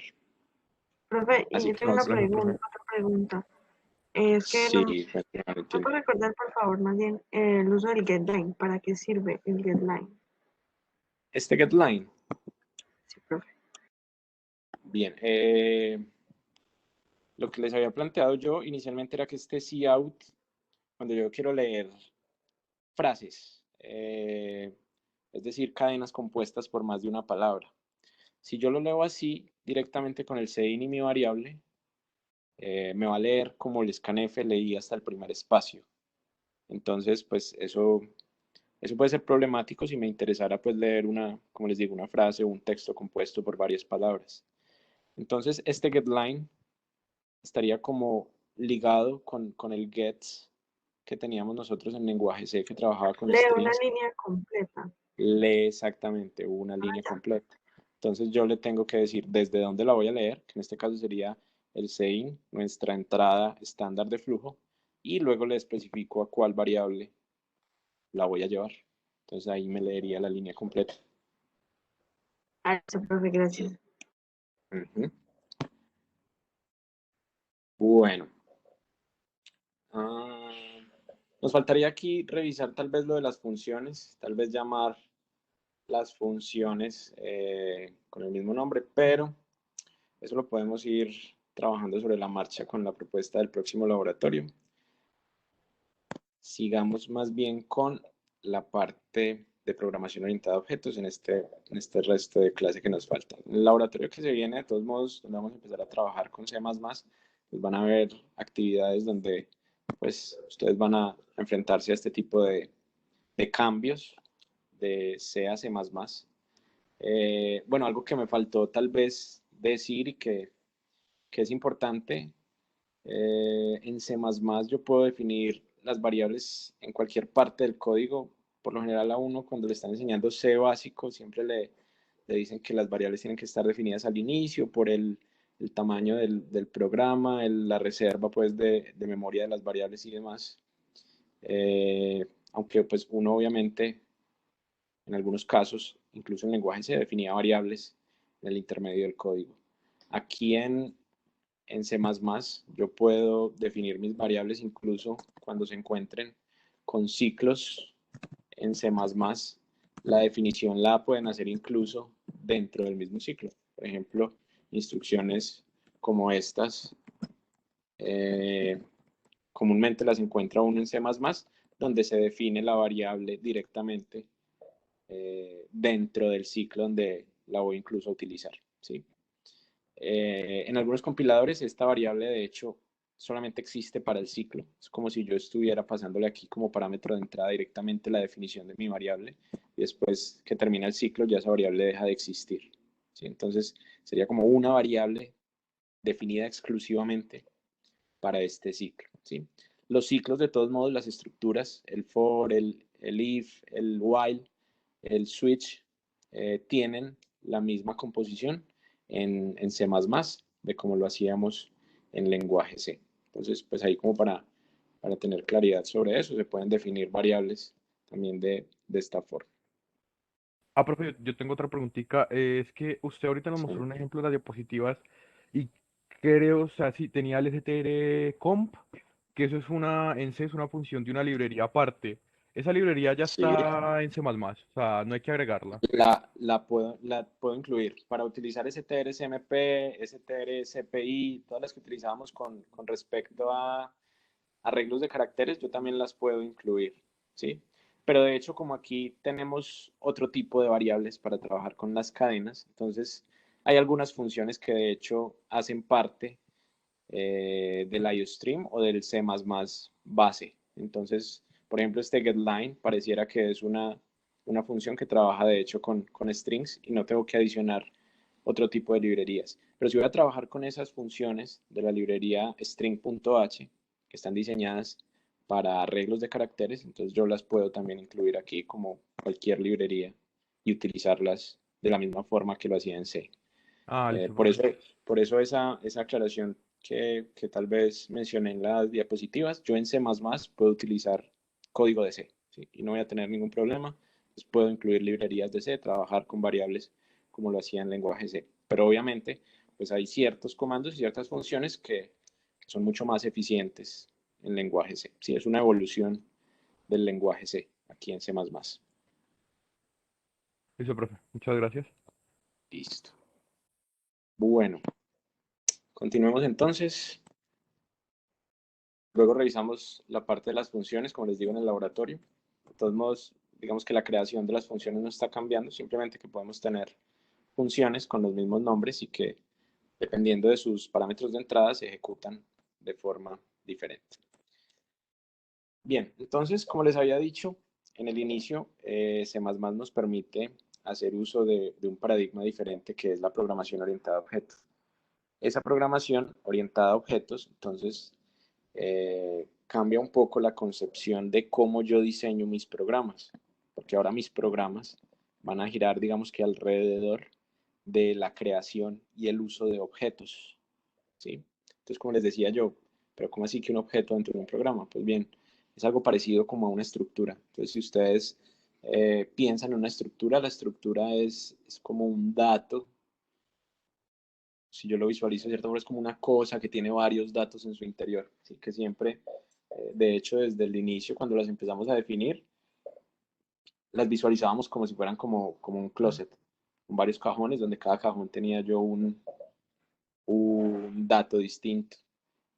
Profe, y Así yo que tengo una nosotros pregunta, otra pregunta. Es que no, sí, ¿me puede recordar, por favor, más bien el uso del getLine? ¿Para qué sirve el getLine? este getLine. Sí, profe. Bien, lo que les había planteado yo inicialmente era que este cout, cuando yo quiero leer frases, es decir, cadenas compuestas por más de una palabra. Si yo lo leo así, directamente con el cin y mi variable, me va a leer como el scanf leí hasta el primer espacio. Entonces, pues eso puede ser problemático si me interesara pues leer una, como les digo, una frase o un texto compuesto por varias palabras. Entonces, este getLine estaría como ligado con el gets que teníamos nosotros en lenguaje C que trabajaba con Lee una strings. línea completa. Lee exactamente una línea completa. Entonces yo le tengo que decir desde dónde la voy a leer, que en este caso sería el sein, nuestra entrada estándar de flujo, y luego le especifico a cuál variable la voy a llevar. Entonces ahí me leería la línea completa. Eso, profe, gracias. Bueno. Nos faltaría aquí revisar tal vez lo de las funciones, tal vez llamar las funciones con el mismo nombre, pero eso lo podemos ir trabajando sobre la marcha con la propuesta del próximo laboratorio. Sigamos más bien con la parte de programación orientada a objetos en este resto de clase que nos falta. En el laboratorio que se viene, de todos modos, donde vamos a empezar a trabajar con C++, pues van a haber actividades donde pues ustedes van a enfrentarse a este tipo de cambios de C a C++. Bueno, algo que me faltó tal vez decir y que es importante, en C++ yo puedo definir las variables en cualquier parte del código. Por lo general a uno cuando le están enseñando C básico siempre le dicen que las variables tienen que estar definidas al inicio por el tamaño del programa, la reserva pues de memoria de las variables y demás. Aunque pues uno obviamente en algunos casos, incluso en lenguaje C definía variables en el intermedio del código. Aquí en C++ yo puedo definir mis variables incluso cuando se encuentren con ciclos en C++. La definición la pueden hacer incluso dentro del mismo ciclo. Por ejemplo, instrucciones como estas, comúnmente las encuentra uno en C++, donde se define la variable directamente dentro del ciclo donde la voy incluso a utilizar, ¿sí? En algunos compiladores esta variable de hecho solamente existe para el ciclo. Es como si yo estuviera pasándole aquí como parámetro de entrada directamente la definición de mi variable y después que termina el ciclo ya esa variable deja de existir, ¿sí? Entonces sería como una variable definida exclusivamente para este ciclo, ¿sí? Los ciclos de todos modos, las estructuras, el for, el if, el while, el switch, tienen la misma composición en C++, de cómo lo hacíamos en lenguaje C. Entonces, pues ahí como para tener claridad sobre eso, se pueden definir variables también de esta forma. Ah, profe, yo tengo otra preguntita. Es que usted ahorita nos mostró Sí, un ejemplo de las diapositivas y creo, o sea, sí, tenía el str comp, que eso es en C es una función de una librería aparte. Esa librería ya sí, está en C++, o sea, no hay que agregarla. la puedo incluir para utilizar strcmp, strcpy, todas las que utilizábamos con respecto a arreglos de caracteres, yo también las puedo incluir, ¿sí? Pero de hecho, como aquí tenemos otro tipo de variables para trabajar con las cadenas, entonces hay algunas funciones que de hecho hacen parte del IOStream o del C++ base. Entonces, por ejemplo, este getLine pareciera que es una función que trabaja de hecho con strings y no tengo que adicionar otro tipo de librerías. Pero si voy a trabajar con esas funciones de la librería string.h, que están diseñadas para arreglos de caracteres, entonces yo las puedo también incluir aquí como cualquier librería y utilizarlas de la misma forma que lo hacía en C. Ah, Eh, listo, por profe. eso, por eso esa aclaración que tal vez mencioné en las diapositivas, yo en C++ puedo utilizar código de C, ¿sí? Y no voy a tener ningún problema. Pues puedo incluir librerías de C, trabajar con variables como lo hacía en lenguaje C. Pero obviamente, pues hay ciertos comandos y ciertas funciones que son mucho más eficientes en lenguaje C. Sí, es una evolución del lenguaje C aquí en C++. Listo, profe. Muchas gracias. Listo. Bueno, continuemos entonces. Luego revisamos la parte de las funciones, como les digo, en el laboratorio. De todos modos, digamos que la creación de las funciones no está cambiando, simplemente que podemos tener funciones con los mismos nombres y que, dependiendo de sus parámetros de entrada, se ejecutan de forma diferente. Bien, entonces, como les había dicho en el inicio, C++ nos permite hacer uso de un paradigma diferente que es la programación orientada a objetos. Esa programación orientada a objetos, entonces, cambia un poco la concepción de cómo yo diseño mis programas, porque ahora mis programas van a girar, digamos que alrededor de la creación y el uso de objetos, ¿sí? Entonces, como les decía yo, pero ¿cómo así que un objeto dentro de un programa? Pues bien, es algo parecido como a una estructura. Entonces, si ustedes piensan en una estructura, la estructura es como un dato. Si yo lo visualizo de cierta forma, es como una cosa que tiene varios datos en su interior, ¿sí? Que siempre, de hecho, desde el inicio, cuando las empezamos a definir, las visualizábamos como si fueran como un closet, con varios cajones, donde cada cajón tenía yo un dato distinto.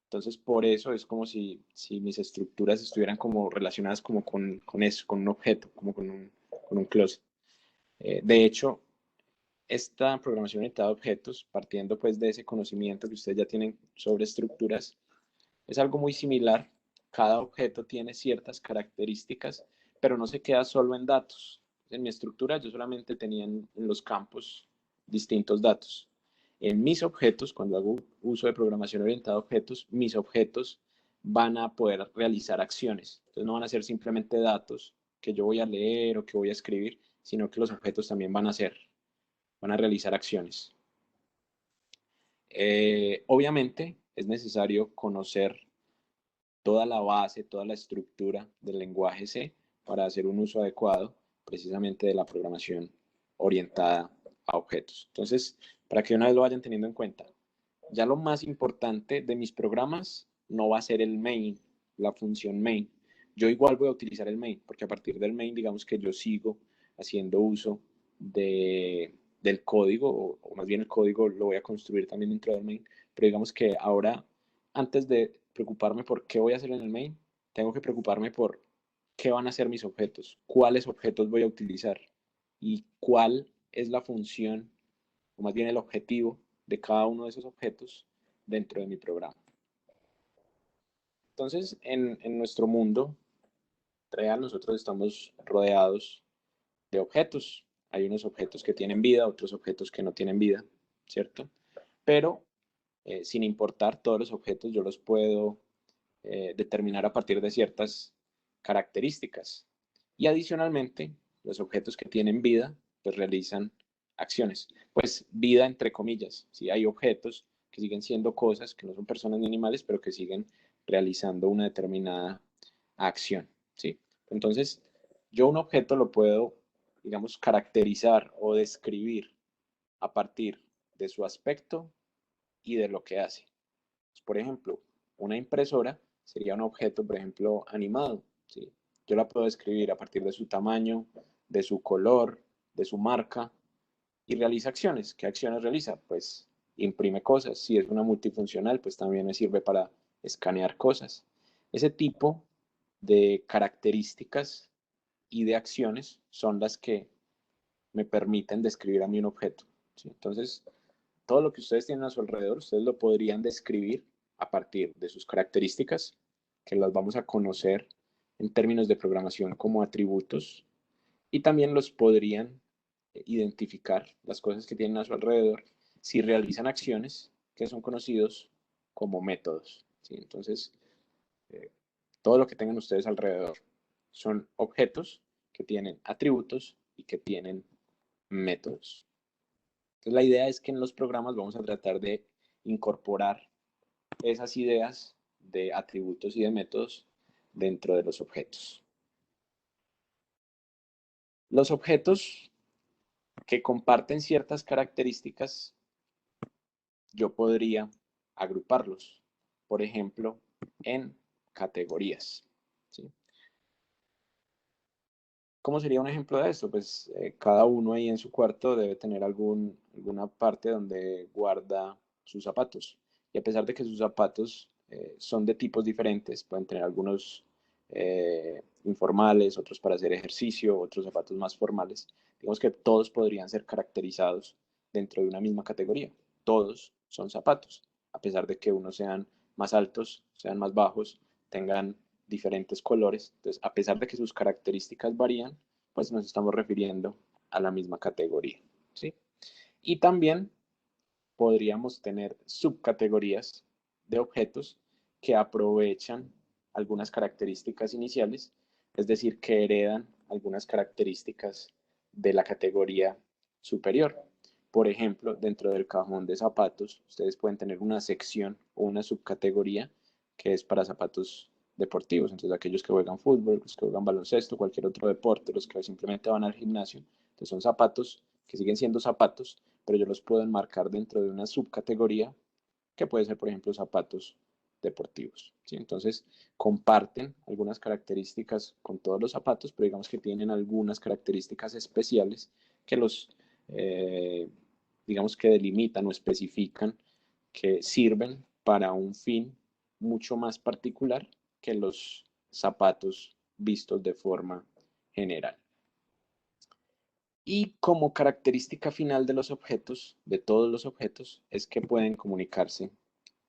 Entonces, por eso es como si mis estructuras estuvieran como relacionadas como con eso, con un objeto, como con un closet. De hecho, esta programación orientada a objetos, partiendo pues de ese conocimiento que ustedes ya tienen sobre estructuras, es algo muy similar. Cada objeto tiene ciertas características, pero no se queda solo en datos. En mi estructura yo solamente tenía en los campos distintos datos. En mis objetos, cuando hago uso de programación orientada a objetos, mis objetos van a poder realizar acciones. Entonces no van a ser simplemente datos que yo voy a leer o que voy a escribir, sino que los objetos también van a realizar acciones. Obviamente es necesario conocer toda la base, toda la estructura del lenguaje C para hacer un uso adecuado precisamente de la programación orientada a objetos. Entonces, para que una vez lo vayan teniendo en cuenta, ya lo más importante de mis programas no va a ser el main, la función main. Yo igual voy a utilizar el main, porque a partir del main, digamos que yo sigo haciendo uso del código, o más bien el código lo voy a construir también dentro del main, pero digamos que ahora, antes de preocuparme por qué voy a hacer en el main, tengo que preocuparme por qué van a ser mis objetos, cuáles objetos voy a utilizar y cuál es la función, o más bien el objetivo de cada uno de esos objetos dentro de mi programa. Entonces, en nuestro mundo real, nosotros estamos rodeados de objetos. Hay unos objetos que tienen vida, otros objetos que no tienen vida, ¿cierto? Pero sin importar todos los objetos, yo los puedo determinar a partir de ciertas características. Y adicionalmente, los objetos que tienen vida, pues realizan acciones. Pues vida entre comillas, ¿sí? Hay objetos que siguen siendo cosas, que no son personas ni animales, pero que siguen realizando una determinada acción, ¿sí? Entonces, yo un objeto lo puedo, digamos, caracterizar o describir a partir de su aspecto y de lo que hace. Por ejemplo, una impresora sería un objeto, por ejemplo, animado, ¿sí? Yo la puedo describir a partir de su tamaño, de su color, de su marca, y realiza acciones. ¿Qué acciones realiza? Pues imprime cosas. Si es una multifuncional, pues también me sirve para escanear cosas. Ese tipo de características y de acciones son las que me permiten describir a mí un objeto, ¿sí? Entonces, todo lo que ustedes tienen a su alrededor, ustedes lo podrían describir a partir de sus características, que las vamos a conocer en términos de programación como atributos, y también los podrían identificar las cosas que tienen a su alrededor si realizan acciones que son conocidos como métodos, ¿sí? Entonces, eh, todo lo que tengan ustedes alrededor son objetos que tienen atributos y que tienen métodos. Entonces, la idea es que en los programas vamos a tratar de incorporar esas ideas de atributos y de métodos dentro de los objetos. Los objetos que comparten ciertas características, yo podría agruparlos, por ejemplo, en categorías, ¿sí? ¿Cómo sería un ejemplo de esto? Pues cada uno ahí en su cuarto debe tener alguna parte donde guarda sus zapatos. Y a pesar de que sus zapatos son de tipos diferentes, pueden tener algunos informales, otros para hacer ejercicio, otros zapatos más formales, digamos que todos podrían ser caracterizados dentro de una misma categoría. Todos son zapatos, a pesar de que unos sean más altos, sean más bajos, tengan diferentes colores. Entonces, a pesar de que sus características varían, pues nos estamos refiriendo a la misma categoría, ¿sí? Y también podríamos tener subcategorías de objetos que aprovechan algunas características iniciales, es decir, que heredan algunas características de la categoría superior. Por ejemplo, dentro del cajón de zapatos, ustedes pueden tener una sección o una subcategoría que es para zapatos deportivos. Entonces, aquellos que juegan fútbol, los que juegan baloncesto, cualquier otro deporte, los que simplemente van al gimnasio, entonces son zapatos que siguen siendo zapatos, pero yo los puedo enmarcar dentro de una subcategoría que puede ser, por ejemplo, zapatos deportivos, ¿sí? Entonces, comparten algunas características con todos los zapatos, pero digamos que tienen algunas características especiales que los, digamos que delimitan o especifican, que sirven para un fin mucho más particular que los zapatos vistos de forma general. Y como característica final de los objetos, de todos los objetos, es que pueden comunicarse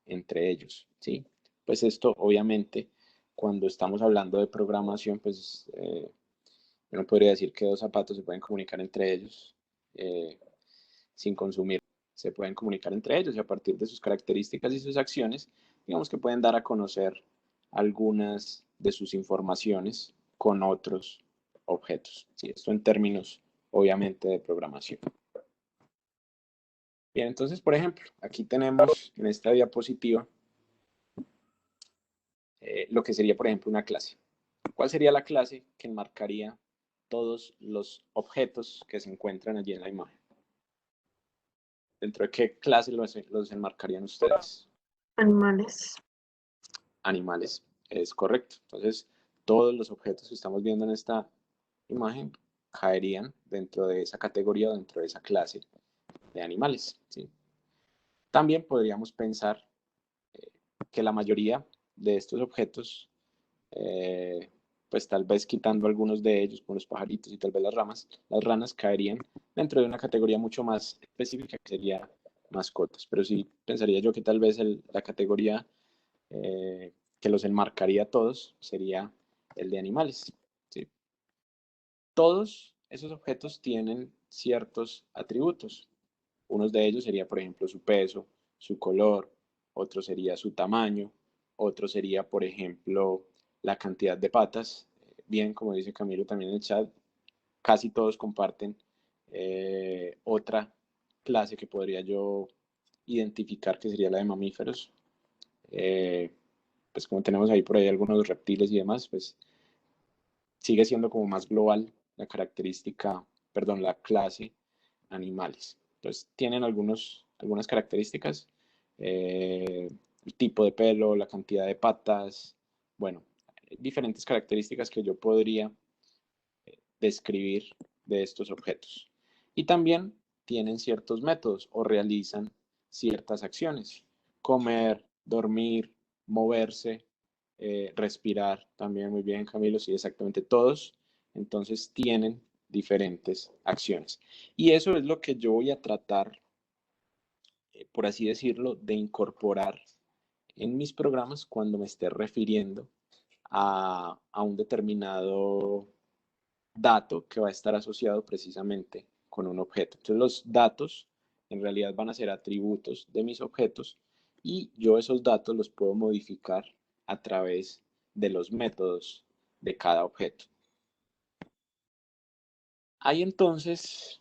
entre ellos, ¿sí? Pues esto, obviamente, cuando estamos hablando de programación, pues uno podría decir que dos zapatos se pueden comunicar entre ellos eh, sin consumir. Se pueden comunicar entre ellos y a partir de sus características y sus acciones, digamos que pueden dar a conocer algunas de sus informaciones con otros objetos, ¿sí? Esto en términos obviamente de programación. Bien, entonces, por ejemplo, aquí tenemos en esta diapositiva lo que sería, por ejemplo, una clase. ¿Cuál sería la clase que enmarcaría todos los objetos que se encuentran allí en la imagen? ¿Dentro de qué clase los enmarcarían ustedes? Animales. Animales, es correcto. Entonces, todos los objetos que estamos viendo en esta imagen caerían dentro de esa categoría, dentro de esa clase de animales, ¿sí? También podríamos pensar que la mayoría de estos objetos, pues tal vez quitando algunos de ellos, como los pajaritos y tal vez las ranas caerían dentro de una categoría mucho más específica que sería mascotas. Pero sí pensaría yo que tal vez la categoría que los enmarcaría a todos sería el de animales, ¿sí? Todos esos objetos tienen ciertos atributos. Unos de ellos sería, por ejemplo, su peso, su color, otro sería su tamaño, otro sería, por ejemplo, la cantidad de patas. Bien, como dice Camilo también en el chat, casi todos comparten Otra clase que podría yo identificar que sería la de mamíferos. Pues como tenemos ahí por ahí algunos reptiles y demás, pues sigue siendo como más global la característica, perdón, la clase animales. Entonces tienen algunas características, el tipo de pelo, la cantidad de patas, bueno, diferentes características que yo podría describir de estos objetos. Y también tienen ciertos métodos o realizan ciertas acciones. Comer, dormir, moverse, respirar, también muy bien, Camilo, sí, exactamente todos. Entonces tienen diferentes acciones. Y eso es lo que yo voy a tratar, por así decirlo, de incorporar en mis programas cuando me esté refiriendo a un determinado dato que va a estar asociado precisamente con un objeto. Entonces los datos en realidad van a ser atributos de mis objetos y yo esos datos los puedo modificar a través de los métodos de cada objeto. Hay entonces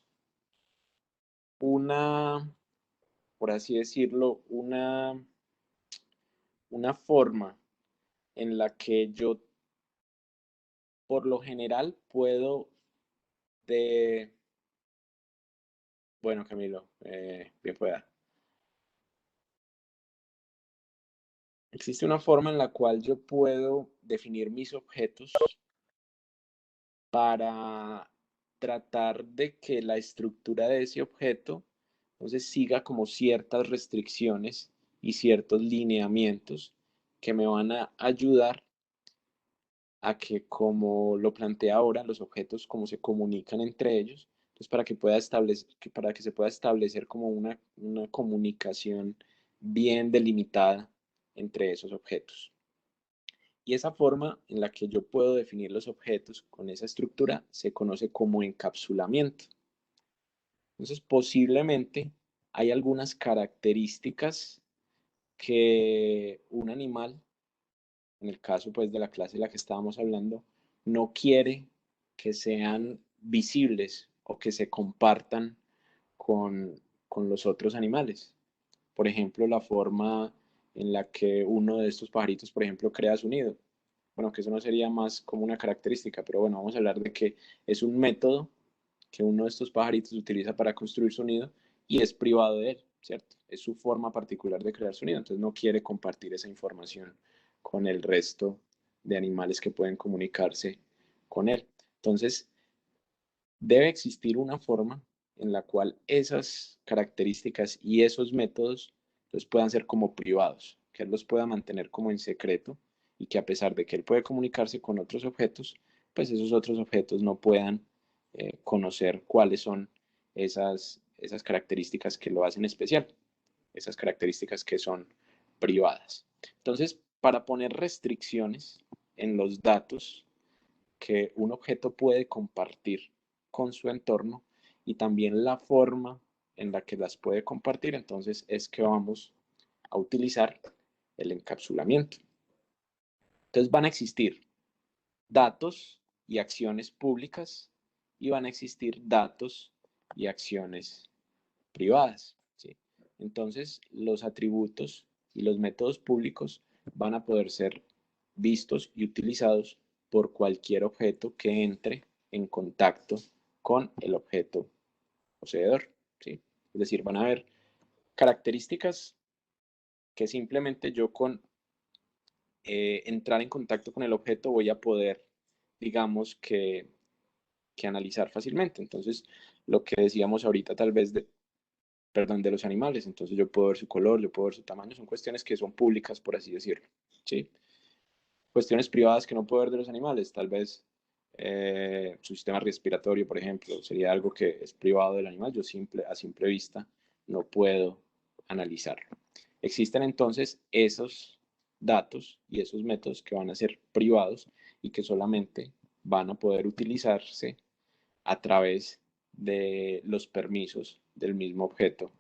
una, por así decirlo, una forma en la que yo por lo general puedo de... Bueno, Camilo, bien pueda. Existe una forma en la cual yo puedo definir mis objetos para tratar de que la estructura de ese objeto entonces siga como ciertas restricciones y ciertos lineamientos que me van a ayudar a que, como lo plantea ahora, los objetos como se comunican entre ellos, entonces para que se pueda establecer como una comunicación bien delimitada entre esos objetos. Y esa forma en la que yo puedo definir los objetos con esa estructura se conoce como encapsulamiento. Entonces, posiblemente hay algunas características que un animal, en el caso pues de la clase de la que estábamos hablando, no quiere que sean visibles o que se compartan con los otros animales. Por ejemplo, la forma en la que uno de estos pajaritos, por ejemplo, crea su nido. Bueno, que eso no sería más como una característica, pero bueno, vamos a hablar de que es un método que uno de estos pajaritos utiliza para construir su nido y es privado de él, ¿cierto? Es su forma particular de crear su nido, entonces no quiere compartir esa información con el resto de animales que pueden comunicarse con él. Entonces, debe existir una forma en la cual esas características y esos métodos los puedan ser como privados, que él los pueda mantener como en secreto y que a pesar de que él puede comunicarse con otros objetos, pues esos otros objetos no puedan conocer cuáles son esas características que lo hacen especial, esas características que son privadas. Entonces, para poner restricciones en los datos que un objeto puede compartir con su entorno y también la forma en la que las puede compartir, entonces es que vamos a utilizar el encapsulamiento. Entonces van a existir datos y acciones públicas y van a existir datos y acciones privadas, ¿sí? Entonces los atributos y los métodos públicos van a poder ser vistos y utilizados por cualquier objeto que entre en contacto con el objeto poseedor, ¿sí? Es decir, van a haber características que simplemente yo con entrar en contacto con el objeto voy a poder, digamos, que analizar fácilmente. Entonces, lo que decíamos ahorita tal vez de los animales, entonces yo puedo ver su color, yo puedo ver su tamaño, son cuestiones que son públicas, por así decirlo, ¿sí? Cuestiones privadas que no puedo ver de los animales, tal vez su sistema respiratorio, por ejemplo, sería algo que es privado del animal, yo a simple vista no puedo analizarlo. Existen entonces esos datos y esos métodos que van a ser privados y que solamente van a poder utilizarse a través de los permisos del mismo objeto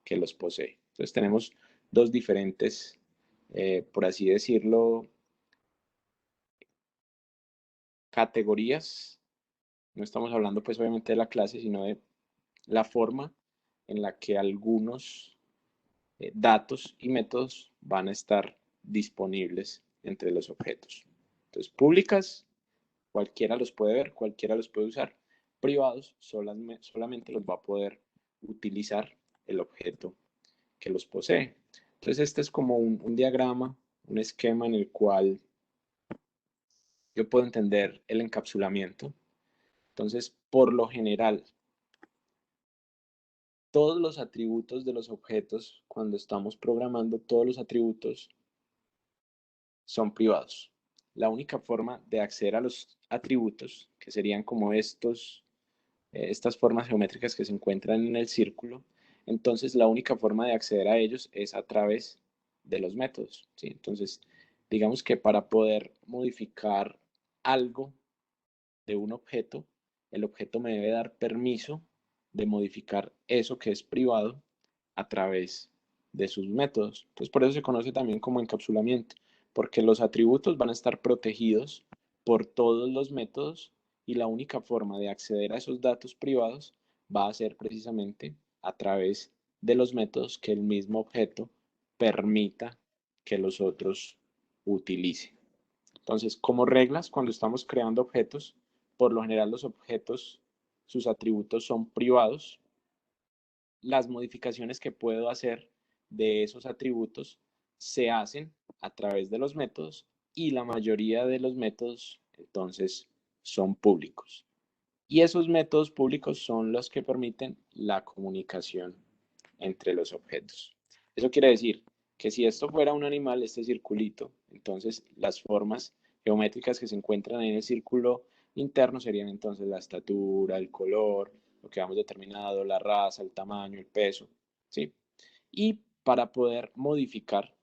que los posee. Entonces tenemos dos diferentes, por así decirlo, categorías. No estamos hablando pues obviamente de la clase, sino de la forma en la que algunos datos y métodos van a estar disponibles entre los objetos. Entonces, públicas, cualquiera los puede ver, cualquiera los puede usar. Privados, solamente los va a poder utilizar el objeto que los posee. Entonces, este es como un diagrama, un esquema en el cual yo puedo entender el encapsulamiento. Entonces, por lo general, todos los atributos de los objetos, cuando estamos programando, todos los atributos son privados. La única forma de acceder a los atributos, que serían como estas formas geométricas que se encuentran en el círculo, entonces la única forma de acceder a ellos es a través de los métodos, ¿sí? Entonces, digamos que para poder modificar algo de un objeto, el objeto me debe dar permiso de modificar eso que es privado a través de sus métodos. Entonces, por eso se conoce también como encapsulamiento, porque los atributos van a estar protegidos por todos los métodos y la única forma de acceder a esos datos privados va a ser precisamente a través de los métodos que el mismo objeto permita que los otros utilicen. Entonces, como reglas, cuando estamos creando objetos, por lo general los objetos, sus atributos son privados. Las modificaciones que puedo hacer de esos atributos se hacen a través de los métodos y la mayoría de los métodos entonces son públicos. Y esos métodos públicos son los que permiten la comunicación entre los objetos. Eso quiere decir que si esto fuera un animal, este circulito, entonces las formas geométricas que se encuentran en el círculo interno serían entonces la estatura, el color, lo que hemos determinado, la raza, el tamaño, el peso, ¿sí? Y para poder modificar,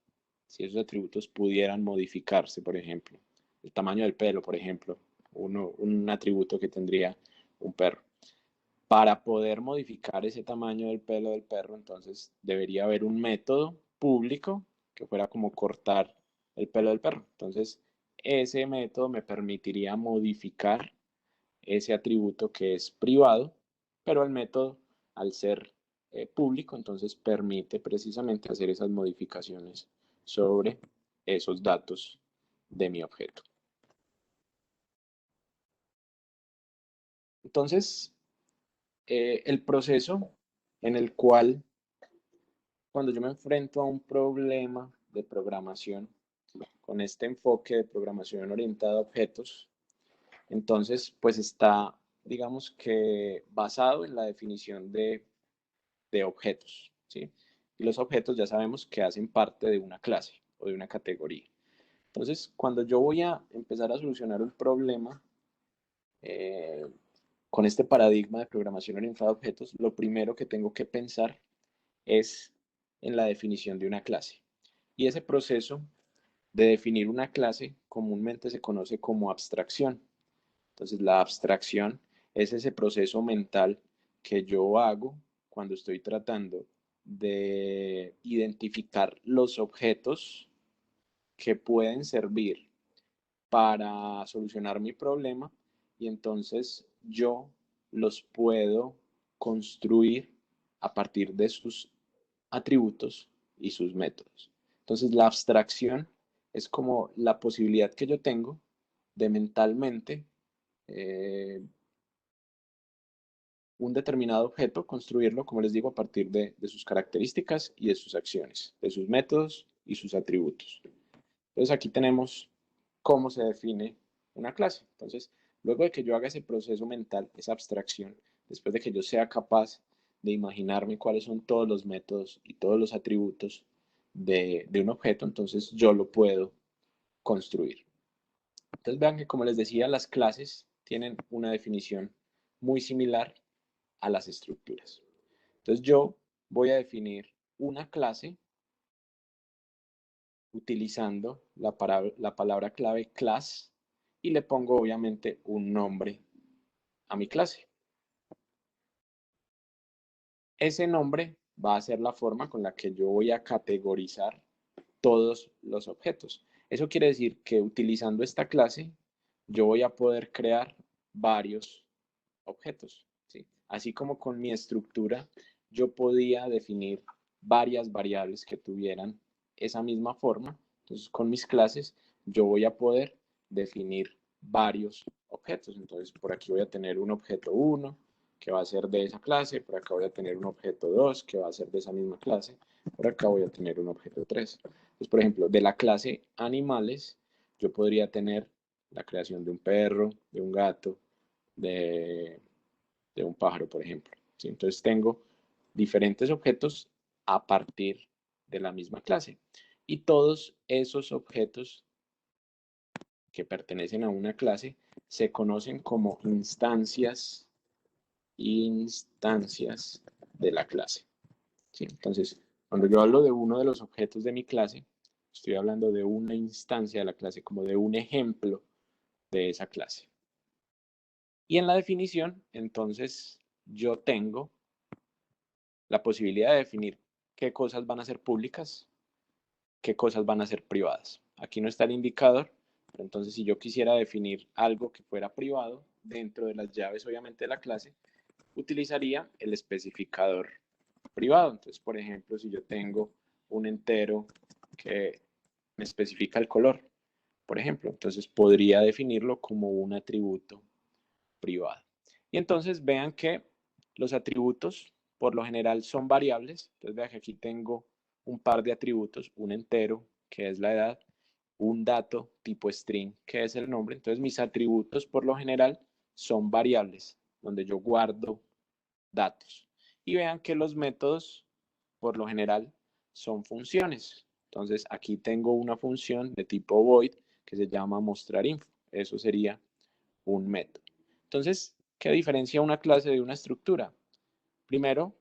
si esos atributos pudieran modificarse, por ejemplo, el tamaño del pelo, por ejemplo, un atributo que tendría un perro. Para poder modificar ese tamaño del pelo del perro, entonces debería haber un método público que fuera como cortar el pelo del perro. Entonces, ese método me permitiría modificar ese atributo que es privado, pero el método, al ser público, entonces permite precisamente hacer esas modificaciones sobre esos datos de mi objeto. Entonces, el proceso en el cual, cuando yo me enfrento a un problema de programación, con este enfoque de programación orientada a objetos, entonces, pues está, digamos que basado en la definición de objetos, ¿sí? Y los objetos ya sabemos que hacen parte de una clase o de una categoría. Entonces, cuando yo voy a empezar a solucionar un problema con este paradigma de programación orientada a objetos, lo primero que tengo que pensar es en la definición de una clase. Y ese proceso de definir una clase comúnmente se conoce como abstracción. Entonces, la abstracción es ese proceso mental que yo hago cuando estoy tratando de identificar los objetos que pueden servir para solucionar mi problema y entonces yo los puedo construir a partir de sus atributos y sus métodos. Entonces, la abstracción es como la posibilidad que yo tengo de mentalmente un determinado objeto, construirlo, como les digo, a partir de sus características y de sus acciones, de sus métodos y sus atributos. Entonces, aquí tenemos cómo se define una clase. Entonces, luego de que yo haga ese proceso mental, esa abstracción, después de que yo sea capaz de imaginarme cuáles son todos los métodos y todos los atributos de un objeto, entonces yo lo puedo construir. Entonces vean que, como les decía, las clases tienen una definición muy similar a las estructuras. Entonces yo voy a definir una clase utilizando la palabra clave class y le pongo obviamente un nombre a mi clase. Ese nombre va a ser la forma con la que yo voy a categorizar todos los objetos. Eso quiere decir que utilizando esta clase yo voy a poder crear varios objetos, ¿sí? así como con mi estructura, yo podía definir varias variables que tuvieran esa misma forma. Entonces, con mis clases, yo voy a poder definir varios objetos. Entonces, por aquí voy a tener un objeto 1, que va a ser de esa clase. Por acá voy a tener un objeto 2, que va a ser de esa misma clase. Por acá voy a tener un objeto 3. Entonces, por ejemplo, de la clase animales, yo podría tener la creación de un perro, de un gato, de un pájaro, por ejemplo. ¿Sí? Entonces tengo diferentes objetos a partir de la misma clase. Y todos esos objetos que pertenecen a una clase se conocen como instancias de la clase. ¿Sí? Entonces, cuando yo hablo de uno de los objetos de mi clase, estoy hablando de una instancia de la clase, como de un ejemplo de esa clase. Y en la definición, entonces, yo tengo la posibilidad de definir qué cosas van a ser públicas, qué cosas van a ser privadas. Aquí no está el indicador, pero entonces si yo quisiera definir algo que fuera privado dentro de las llaves, obviamente, de la clase, utilizaría el especificador privado. Entonces, por ejemplo, si yo tengo un entero que me especifica el color, por ejemplo, entonces podría definirlo como un atributo privado. Y entonces vean que los atributos por lo general son variables. Entonces vean que aquí tengo un par de atributos, un entero, que es la edad, un dato tipo string, que es el nombre. Entonces mis atributos por lo general son variables, donde yo guardo datos. Y vean que los métodos por lo general son funciones. Entonces aquí tengo una función de tipo void que se llama mostrarinfo. Eso sería un método. Entonces, ¿qué diferencia una clase de una estructura? Primero,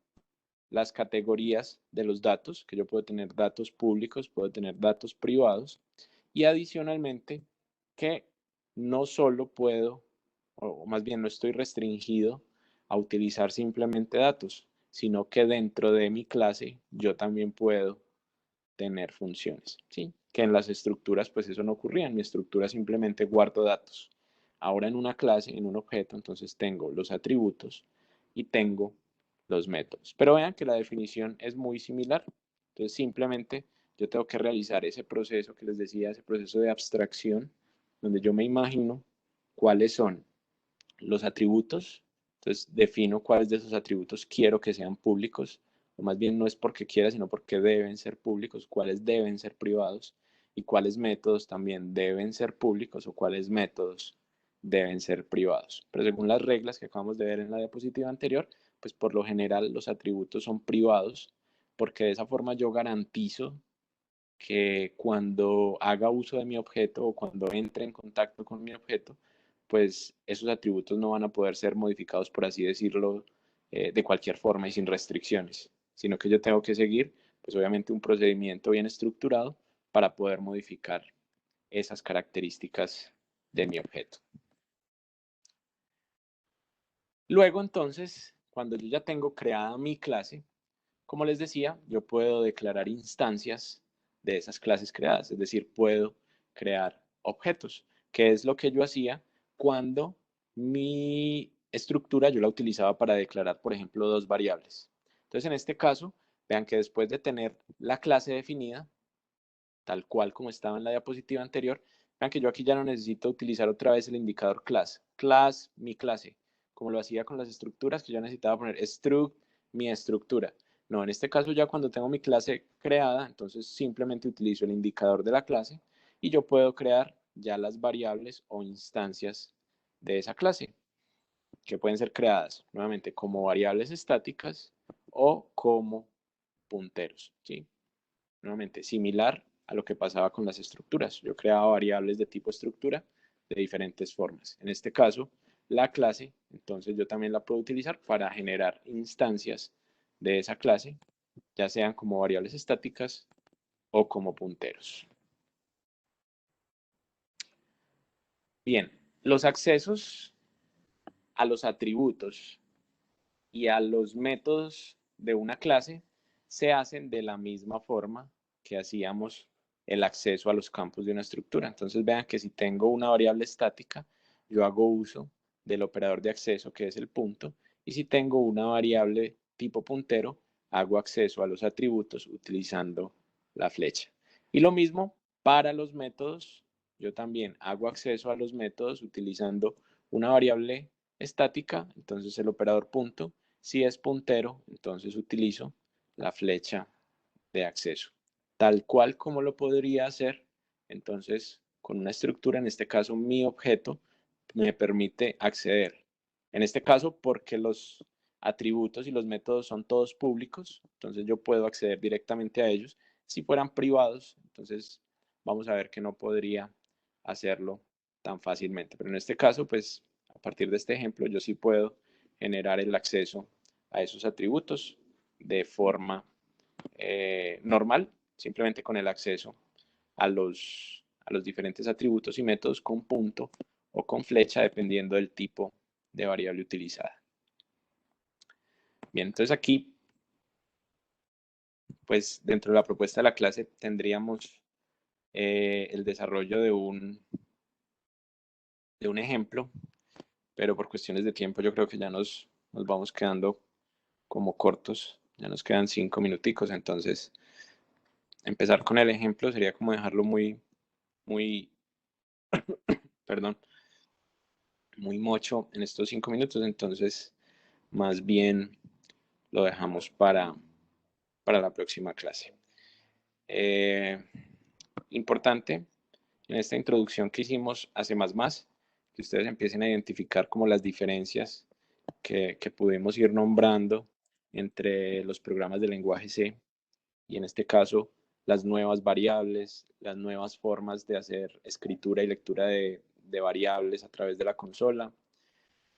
las categorías de los datos, que yo puedo tener datos públicos, puedo tener datos privados, y adicionalmente, que no solo puedo, o más bien no estoy restringido a utilizar simplemente datos, sino que dentro de mi clase yo también puedo tener funciones, ¿sí? Que en las estructuras pues eso no ocurría, en mi estructura simplemente guardo datos. Ahora en una clase, en un objeto, entonces tengo los atributos y tengo los métodos. Pero vean que la definición es muy similar. Entonces simplemente yo tengo que realizar ese proceso que les decía, ese proceso de abstracción, donde yo me imagino cuáles son los atributos. Entonces defino cuáles de esos atributos quiero que sean públicos, o más bien no es porque quiera, sino porque deben ser públicos, cuáles deben ser privados y cuáles métodos también deben ser públicos o cuáles métodos deben ser privados. Pero según las reglas que acabamos de ver en la diapositiva anterior, pues por lo general los atributos son privados, porque de esa forma yo garantizo que cuando haga uso de mi objeto o cuando entre en contacto con mi objeto, pues esos atributos no van a poder ser modificados, por así decirlo, de cualquier forma y sin restricciones, sino que yo tengo que seguir, pues obviamente un procedimiento bien estructurado para poder modificar esas características de mi objeto. Luego entonces, cuando yo ya tengo creada mi clase, como les decía, yo puedo declarar instancias de esas clases creadas, es decir, puedo crear objetos, que es lo que yo hacía cuando mi estructura yo la utilizaba para declarar, por ejemplo, dos variables. Entonces, en este caso, vean que después de tener la clase definida, tal cual como estaba en la diapositiva anterior, vean que yo aquí ya no necesito utilizar otra vez el indicador class. Class, mi clase, como lo hacía con las estructuras, que yo necesitaba poner struct, mi estructura. No, en este caso ya cuando tengo mi clase creada, entonces simplemente utilizo el indicador de la clase y yo puedo crear ya las variables o instancias de esa clase, que pueden ser creadas nuevamente como variables estáticas o como punteros, ¿sí? Nuevamente, similar a lo que pasaba con las estructuras. Yo creaba variables de tipo estructura de diferentes formas. En este caso, la clase, entonces yo también la puedo utilizar para generar instancias de esa clase, ya sean como variables estáticas o como punteros. Bien, los accesos a los atributos y a los métodos de una clase se hacen de la misma forma que hacíamos el acceso a los campos de una estructura. Entonces vean que si tengo una variable estática, yo hago uso del operador de acceso, que es el punto, Y si tengo una variable tipo puntero, hago acceso a los atributos utilizando la flecha. Y lo mismo para los métodos. Yo también hago acceso a los métodos utilizando una variable estática, entonces el operador punto. Si es puntero, entonces utilizo la flecha de acceso. Tal cual como lo podría hacer, entonces con una estructura, en este caso mi objeto, me permite acceder. En este caso, porque los atributos y los métodos son todos públicos, entonces yo puedo acceder directamente a ellos. Si fueran privados, entonces vamos a ver que no podría hacerlo tan fácilmente. Pero en este caso, pues a partir de este ejemplo, yo sí puedo generar el acceso a esos atributos de forma normal, simplemente con el acceso a los diferentes atributos y métodos con punto o con flecha, dependiendo del tipo de variable utilizada. Bien, entonces aquí, pues dentro de la propuesta de la clase tendríamos el desarrollo de un ejemplo, pero por cuestiones de tiempo yo creo que ya nos vamos quedando como cortos, ya nos quedan 5 minuticos, entonces empezar con el ejemplo sería como dejarlo muy, perdón, muy mocho en estos 5 minutos, entonces más bien lo dejamos para la próxima clase. Importante en esta introducción que hicimos a C++, que ustedes empiecen a identificar como las diferencias que pudimos ir nombrando entre los programas de lenguaje C y en este caso las nuevas variables, las nuevas formas de hacer escritura y lectura de variables a través de la consola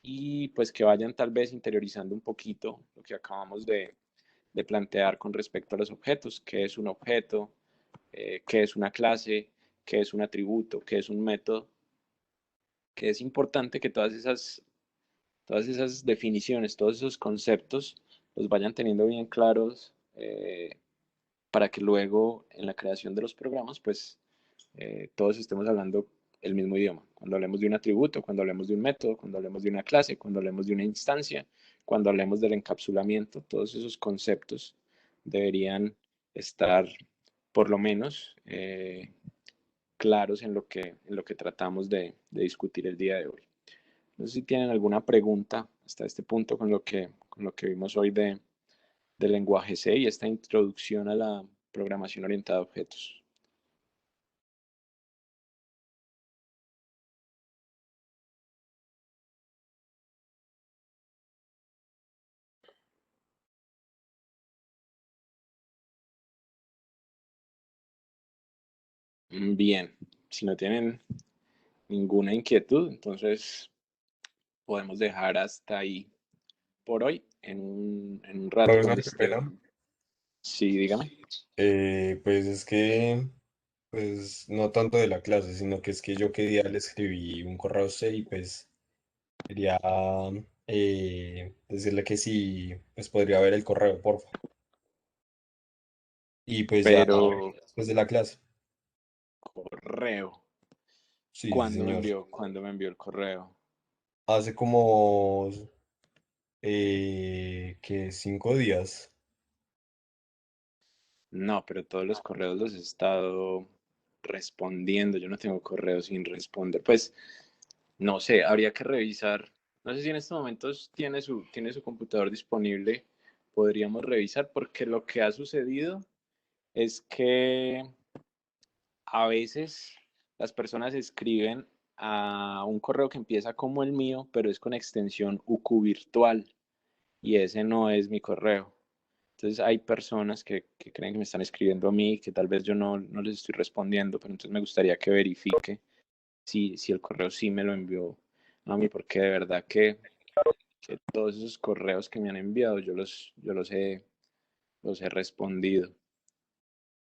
y pues que vayan tal vez interiorizando un poquito lo que acabamos de plantear con respecto a los objetos, qué es un objeto, qué es una clase, qué es un atributo, qué es un método, que es importante que todas esas definiciones, todos esos conceptos los vayan teniendo bien claros para que luego en la creación de los programas pues todos estemos hablando el mismo idioma. Cuando hablemos de un atributo, cuando hablemos de un método, cuando hablemos de una clase, cuando hablemos de una instancia, cuando hablemos del encapsulamiento, todos esos conceptos deberían estar por lo menos claros en lo que tratamos de discutir el día de hoy. No sé si tienen alguna pregunta hasta este punto con lo que vimos hoy del lenguaje C y esta introducción a la programación orientada a objetos. Bien, si no tienen ninguna inquietud, entonces podemos dejar hasta ahí por hoy. En un rato cuando Profesor, qué esté. pena. Sí, dígame. Pues es que, pues no tanto de la clase, sino que es que yo qué día le escribí un correo a usted y pues quería decirle que sí, pues podría ver el correo, porfa. Y pues ya Pero después de la clase. correo. Sí, sí, señor. ¿Cuándo me envió el correo? Hace como, que 5 días. No, pero todos los correos los he estado respondiendo. Yo no tengo correos sin responder. Pues no sé, habría que revisar. No sé si en estos momentos tiene su computador disponible. Podríamos revisar porque lo que ha sucedido es que a veces las personas escriben a un correo que empieza como el mío, pero es con extensión UQ virtual y ese no es mi correo. Entonces hay personas que creen que me están escribiendo a mí, que tal vez yo no les estoy respondiendo, pero entonces me gustaría que verifique si el correo sí me lo envió a mí, porque de verdad que todos esos correos que me han enviado los he respondido.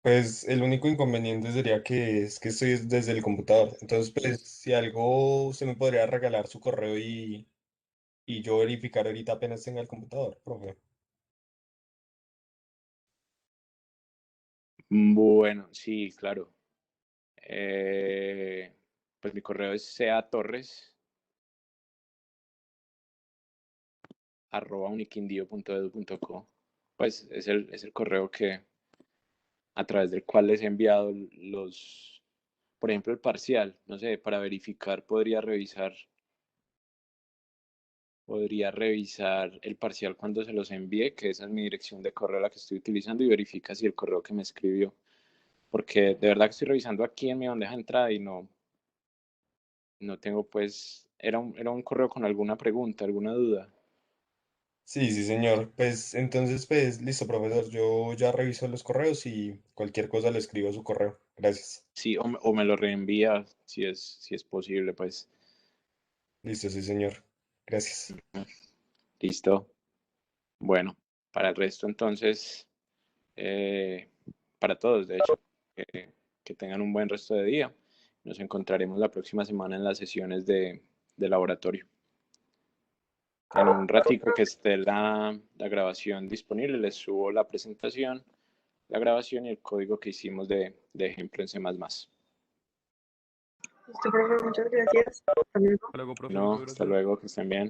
Pues el único inconveniente sería que es que estoy desde el computador. Entonces, pues si algo usted me podría regalar su correo y yo verificar ahorita apenas tenga el computador, profe. Bueno, sí, claro. Eh, pues mi correo es uniquindio.edu.co. Pues es el correo a través del cual les he enviado por ejemplo, el parcial. No sé, para verificar podría revisar el parcial cuando se los envíe, que esa es mi dirección de correo la que estoy utilizando, y verifica si el correo que me escribió. Porque de verdad que estoy revisando aquí en mi bandeja de entrada y no tengo, pues, era un correo con alguna pregunta, alguna duda. Sí, sí, señor. Pues entonces, pues listo, profesor. Yo ya reviso los correos y cualquier cosa le escribo a su correo. Gracias. Sí, o me lo reenvía si es posible, pues. Listo, sí, señor. Gracias. Listo. Bueno, para el resto entonces, eh, para todos, de hecho, que tengan un buen resto de día. Nos encontraremos la próxima semana en las sesiones de laboratorio. En un ratico que esté la grabación disponible, les subo la presentación, la grabación y el código que hicimos de ejemplo en C++. Listo, profe, muchas gracias. Hasta luego. Hasta luego, profe, No, muchas hasta gracias. luego, que estén bien.